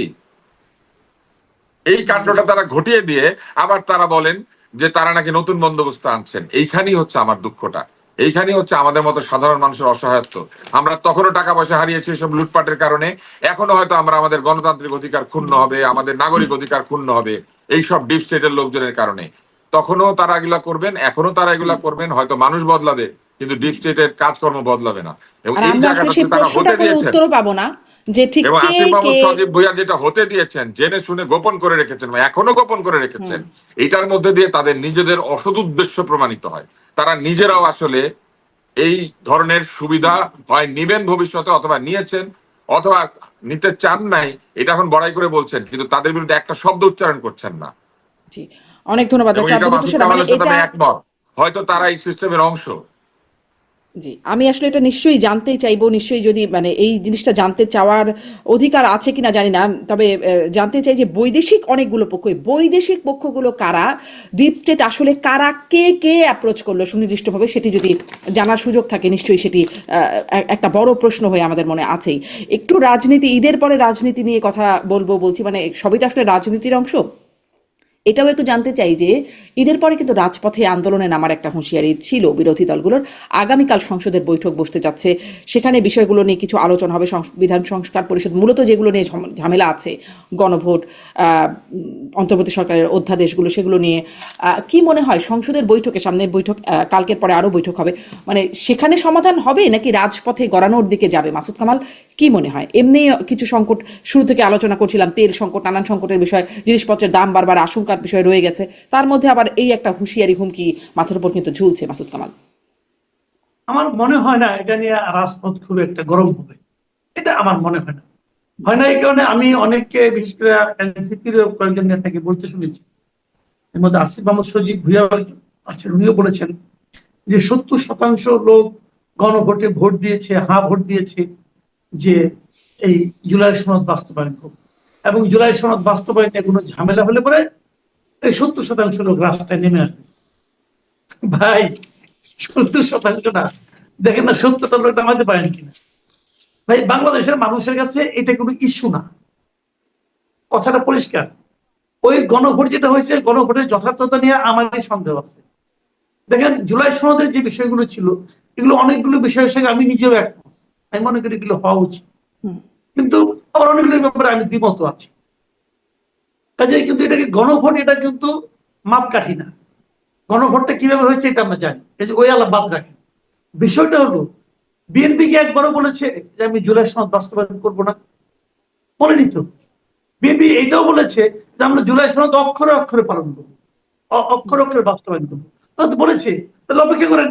এই কাণ্ডটা তারা ঘটিয়ে দিয়ে আবার তারা বলেন যে তারা নাকি নতুন বন্দোবস্ত আনছেন। এইখানেই হচ্ছে আমার দুঃখটা, এইখানেই হচ্ছে আমাদের মতো সাধারণ মানুষের অসহায়ত্ব। আমরা তখনও টাকা পয়সা হারিয়েছি এসব লুটপাটের কারণে, এখনো হয়তো আমাদের গণতান্ত্রিক অধিকার ক্ষুণ্ণ হবে, আমাদের নাগরিক অধিকার ক্ষুণ্ণ হবে এইসব ডিপ স্টেটের লোকজনের কারণে। তখনও তারা এগুলা করবেন, এখনো তারা এগুলা করবেন। হয়তো মানুষ বদলাবে, কিন্তু ডিপ স্টেটের কাজকর্ম বদলাবে না। এবং আর এই আমরা আসলে জায়গাটাতে সেই তারা হতে প্রশ্নটার কোনো দিয়েছেন। উত্তরও পাবো না যে ঠিক এবং কে আসিফ কে মাহমুদ সজীব ভুইয়া যেটা হতে দিয়েছেন, জেনে শুনে গোপন করে রেখেছেন, বা এখনো গোপন করে রেখেছেন, এটার মধ্যে দিয়ে তাদের নিজেদের অসৎ উদ্দেশ্য প্রমাণিত হয়। তারা নিজেরাও আসলে এই ধরনের সুবিধা হয় নিবেন ভবিষ্যতে, অথবা নিয়েছেন, অথবা নিতে চান নাই, এটা এখন বড়াই করে বলছেন, কিন্তু তাদের বিরুদ্ধে একটা শব্দ উচ্চারণ করছেন না। জি অনেক ধন্যবাদ এবং ডক্টর এটা আব্দুল মাসুদ তুষার, মানে কামালের সাথে এটা আমি একমত, হয়তো তারা এই সিস্টেমের অংশ। জি, আমি আসলে এটা নিশ্চয়ই জানতে চাইবো, নিশ্চয়ই যদি মানে এই জিনিসটা জানতে চাওয়ার অধিকার আছে কিনা জানি না, তবে জানতে চাই যে বৈদেশিক অনেকগুলো পক্ষ, এই বৈদেশিক পক্ষগুলো কারা, ডিপ স্টেট আসলে কারা, কে কে অ্যাপ্রোচ করলো সুনির্দিষ্টভাবে, সেটি যদি জানার সুযোগ থাকে নিশ্চয়ই সেটি একটা বড় প্রশ্ন হয়ে আমাদের মনে আছেই। একটু রাজনীতি, ঈদের পরে রাজনীতি নিয়ে কথা বলছি, মানে সবই তো আসলে রাজনীতির অংশ। এটাও একটু জানতে চাই যে ঈদের পরে কিন্তু রাজপথে আন্দোলনে নামার একটা হুঁশিয়ারি ছিল বিরোধী দলগুলোর। আগামীকাল সংসদের বৈঠক বসতে যাচ্ছে, সেখানে বিষয়গুলো নিয়ে কিছু আলোচনা হবে। সংবিধান সংস্কার পরিষদ মূলত যেগুলো নিয়ে ঝামেলা আছে, গণভোট, অন্তর্বর্তী সরকারের অধ্যাদেশগুলো, সেগুলো নিয়ে কি মনে হয় সংসদের বৈঠকে, সামনের বৈঠক, কালকের পরে আরও বৈঠক হবে, মানে সেখানে সমাধান হবে নাকি রাজপথে গড়ানোর দিকে যাবে? মাসুদ কামাল, কি মনে হয়? এমনি কিছু সংকট শুরু থেকে আলোচনা করছিলাম, তেল সংকট, নানান সংকটের বিষয়, জিনিসপত্রের দাম বারবার আশঙ্কার বিষয় রয়ে গেছে, তার মধ্যে আবার এই একটা হুঁশিয়ারি হুমকি মাথার উপর কিন্তু ঝুলছে। মাসুদ কামাল, আমার মনে হয় না এটা নিয়ে রাজপথ খুব একটা গরম হবে, এটা আমার মনে হয় না। হয় না এই কারণে আমি অনেককে, বিশেষ করে এনসিপির কয়েকজন নেতাকে বলতে শুনেছি, এর মধ্যে আসিফ মাহমুদ সজীব ভুইয়া আছেন, উনিও বলেছেন যে 70% লোক গণভোটে ভোট দিয়েছে, হ্যাঁ ভোট দিয়েছে যে এই জুলাই সনদ বাস্তবায়ন হোক, এবং জুলাই সনদ বাস্তবায়নে কোনো ঝামেলা হলে পরে এই 70% লোক রাস্তায় নেমে আসবে। ভাই 70% না, দেখেন না 70টা লোক নামাতে পারেন কিনা। ভাই বাংলাদেশের মানুষের কাছে এটা কোনো ইস্যু না, কথাটা পরিষ্কার। ওই গণভোট যেটা হয়েছে, গণভোটের যথার্থতা নিয়ে আমারই সন্দেহ আছে। দেখেন জুলাই সনদের যে বিষয়গুলো ছিল, এগুলো অনেকগুলো বিষয়ের সঙ্গে আমি নিজেও একমত, আমি মনে করি এগুলো হওয়া উচিত, কিন্তু আবার অনেকগুলো ব্যাপারে আমি দ্বিমত আছি। কাজে কিন্তু এটাকে গণভোট, এটা কিন্তু মাপকাঠি না। গণভোটটা কিভাবে হয়েছে এটা আমরা জানি, এই যে ওই আলাপ বাদ রাখেন। বিষয়টা হলো বিএনপি কি একবারও বলেছে যে আমি জুলাই সনদ বাস্তবায়ন করবো না? বলেনি তো। বিএনপি এটাও বলেছে যে আমরা জুলাই সনদ অক্ষরে অক্ষরে পালন করবো, অক্ষরে অক্ষরে বাস্তবায়ন করবো। তাহলে বলেছে, তাহলে অপেক্ষা করেন।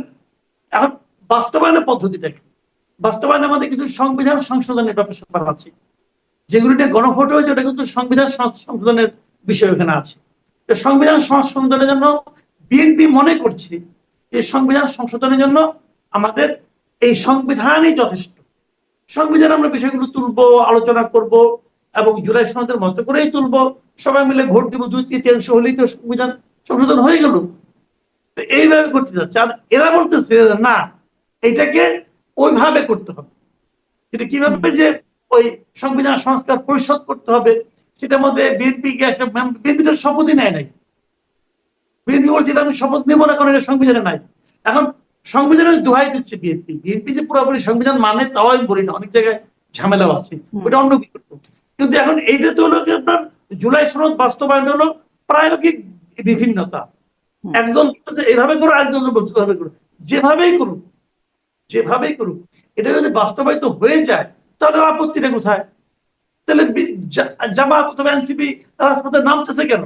এখন বাস্তবায়নের পদ্ধতিটা কি? বাস্তবায়নে আমাদের কিছু সংবিধান সংশোধনের ব্যাপার আছে, যেগুলো নিয়ে গণভোট হয়েছে, ওটা কিন্তু সংবিধান সংশোধনের বিষয় ওখানে আছে। সংবিধান সংশোধনের জন্য বিএনপি মনে করছে যে সংবিধান সংশোধনের জন্য আমাদের এই সংবিধানই যথেষ্ট। সংবিধান আমরা বিষয়গুলো তুলবো, আলোচনা করব, এবং জুলাই সনদের মতো করেই তুলবো, সবাই মিলে ভোট দিব, 2/3 হলেই তো সংবিধান সংশোধন হয়ে গেল। এইভাবে করতে যাচ্ছে, আর এরা বলতেছে না, এটাকে ওইভাবে করতে হবে। সেটা কিভাবে, যে ওই সংবিধান সংস্কার পরিষদ করতে হবে, সেটার মধ্যে বিএনপি বিএনপি তো শপথই নেয় নাই। বিএনপি বলছিল আমি শপথ নেবো না, কারণ এটা সংবিধানে নাই। এখন সংবিধানের দোহাই দিচ্ছে বিএনপি। বিএনপি যে পুরোপুরি সংবিধান মানে তাও আমি বলি না, অনেক জায়গায় ঝামেলাও আছে, ওটা অন্য কিছু। কিন্তু এখন এইটা তো হলো যে আপনার জুলাই সনদ বাস্তবায়ন হলো প্রায়োগিক বিভিন্নতা। একজন এভাবে করো, একজন বলছে এভাবে করো, যেভাবেই করুক, যেভাবেই করুক, এটা যদি বাস্তবায়িত হয়ে যায় তাহলে আপত্তিটা কোথায়? তাহলে জামাত অথবা এনসিপি রাজপথে নামতেছে কেন?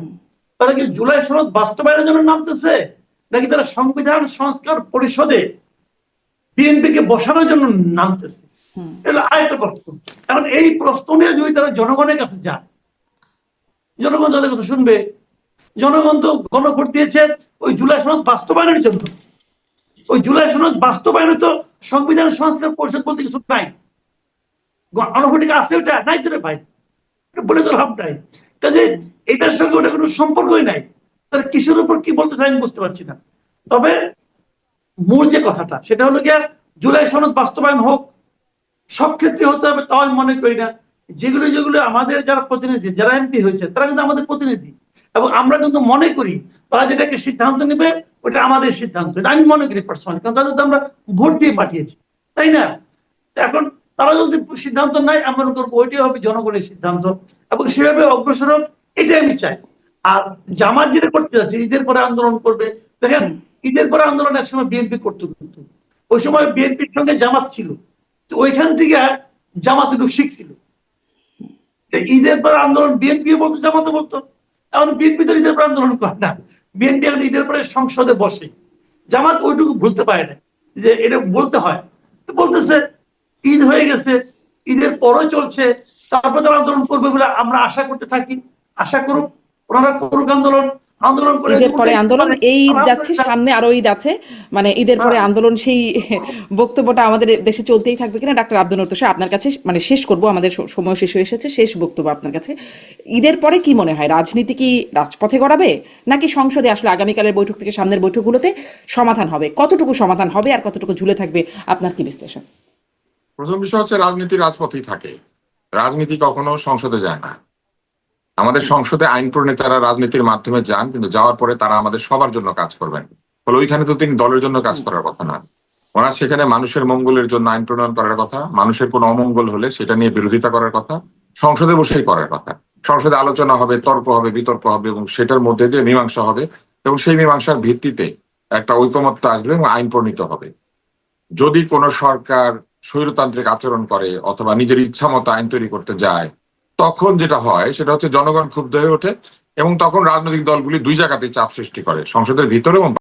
তারা কি জুলাই সনদ বাস্তবায়নের জন্য নামতেছে, নাকি তারা সংবিধান সংস্কার পরিষদে বিএনপি কে বসানোর জন্য নামতেছে? এটা আরেকটা প্রশ্ন। এখন এই প্রশ্ন নিয়ে যদি তারা জনগণের কাছে যায়, জনগণ তাদের কথা শুনবে? জনগণ তো গণভোট দিয়েছে ওই জুলাই সনদ বাস্তবায়নের জন্য। ওই জুলাই সনদ বাস্তবায়নে তো সংবিধান সংস্কার পরিষদ বলতে কিছু নাই। গণভোট আছে, ওটা নাই তো রে ভাই, বলে তো লাভ নাই। কাজে এটার সঙ্গে ওটা কোনো সম্পর্কই নাই। তারা কিসের উপর কি বলতে চাই আমি বুঝতে পারছি না। তবে মূল যে কথাটা, সেটা হলো গিয়ে জুলাই সনদ বাস্তবায়ন হোক, সব ক্ষেত্রে হতে হবে তাও আমি মনে করি না। যেগুলো যেগুলো আমাদের যারা প্রতিনিধি, যারা এমপি হয়েছে, তারা কিন্তু আমাদের প্রতিনিধি, এবং আমরা কিন্তু মনে করি তারা যেটাকে সিদ্ধান্ত নেবে ওটা আমাদের সিদ্ধান্ত, এটা আমি মনে করি পার্সোনালি, কারণ তাদের তো আমরা ভোট দিয়ে পাঠিয়েছি, তাই না? এখন তারা যদি সিদ্ধান্ত নেয়, আমরা করবো ওইটাই হবে জনগণের সিদ্ধান্ত, এবং সেভাবে অগ্রসর হোক, এটাই আমি চাই। আর জামাত যেটা করতে যাচ্ছে, ঈদের পরে আন্দোলন করবে, দেখেন ঈদের পরে আন্দোলন একসময় বিএনপি করতে করতো, ওই সময় বিএনপির সঙ্গে জামাত ছিল, তো ওইখান থেকে জামাত একটু শিখছিল। ঈদের পর আন্দোলন বিএনপি বলতো, জামাত বলতো। এখন বিএনপি তো ঈদের পর আন্দোলন করে না, বিএনপি এখন ঈদের পরে সংসদে বসে। জামাত ওইটুকু ভুলতে পারে না যে এটা বলতে হয়, তো বলতেছে ঈদ হয়ে গেছে, ঈদের পরও চলছে, তারপর তারা আন্দোলন করবে বলে আমরা আশা করতে থাকি। আশা করুক, ওনারা করুক আন্দোলন, আন্দোলন করে ঈদের পরে আন্দোলন, মানে এই ঈদ যাচ্ছে, আলহামদুলিল্লাহ। সামনে আরো ঈদ আছে, মানে ঈদের পরে হ্যাঁ। আন্দোলন, সেই বক্তব্যটা আমাদের দেশে চলতেই থাকবে কিনা? ডাক্তার আব্দুল নূর তোষা, আপনার কাছে মানে শেষ করব, আমাদের সময় শেষ হয়ে এসেছে, শেষ বক্তব্য আপনার কাছে। ঈদের পরে কি মনে হয়, রাজনীতি কি রাজপথে গড়াবে, নাকি সংসদে আসলে আগামীকালের বৈঠক থেকে সামনের বৈঠকগুলোতে সমাধান হবে? কতটুকু সমাধান হবে আর কতটুকু ঝুলে থাকবে, আপনার কি বিশ্লেষণ? প্রথম বিষয় হচ্ছে রাজনীতি রাজপথেই থাকে, রাজনীতি কখনো সংসদে যায় না। আমাদের সংসদে আইন প্রণেতারা রাজনীতির মাধ্যমে যান, কিন্তু যাওয়ার পরে তারা আমাদের সবার জন্য কাজ করবেন, ফলে ওইখানে তো তিনি দলের জন্য কাজ করার কথা না। ওনার সেখানে মানুষের মঙ্গলের জন্য আইন প্রণয়ন করার কথা, মানুষের কোনো অমঙ্গল হলে সেটা নিয়ে বিরোধিতা করার কথা, সংসদে বসেই করার কথা। সংসদে আলোচনা হবে, তর্ক হবে, বিতর্ক হবে, এবং সেটার মধ্যে দিয়ে মীমাংসা হবে, এবং সেই মীমাংসার ভিত্তিতে একটা ঐকমত্য আসবে এবং আইন প্রণীত হবে। যদি কোনো সরকার স্বৈরতান্ত্রিক আচরণ করে অথবা নিজের ইচ্ছা মতো আইন তৈরি করতে যায়, তখন যেটা হয় সেটা হচ্ছে জনগণ ক্ষুব্ধ হয়ে ওঠে, এবং তখন রাজনৈতিক দলগুলি দুই জায়গাতেই চাপ সৃষ্টি করে, সংসদের ভিতরে এবং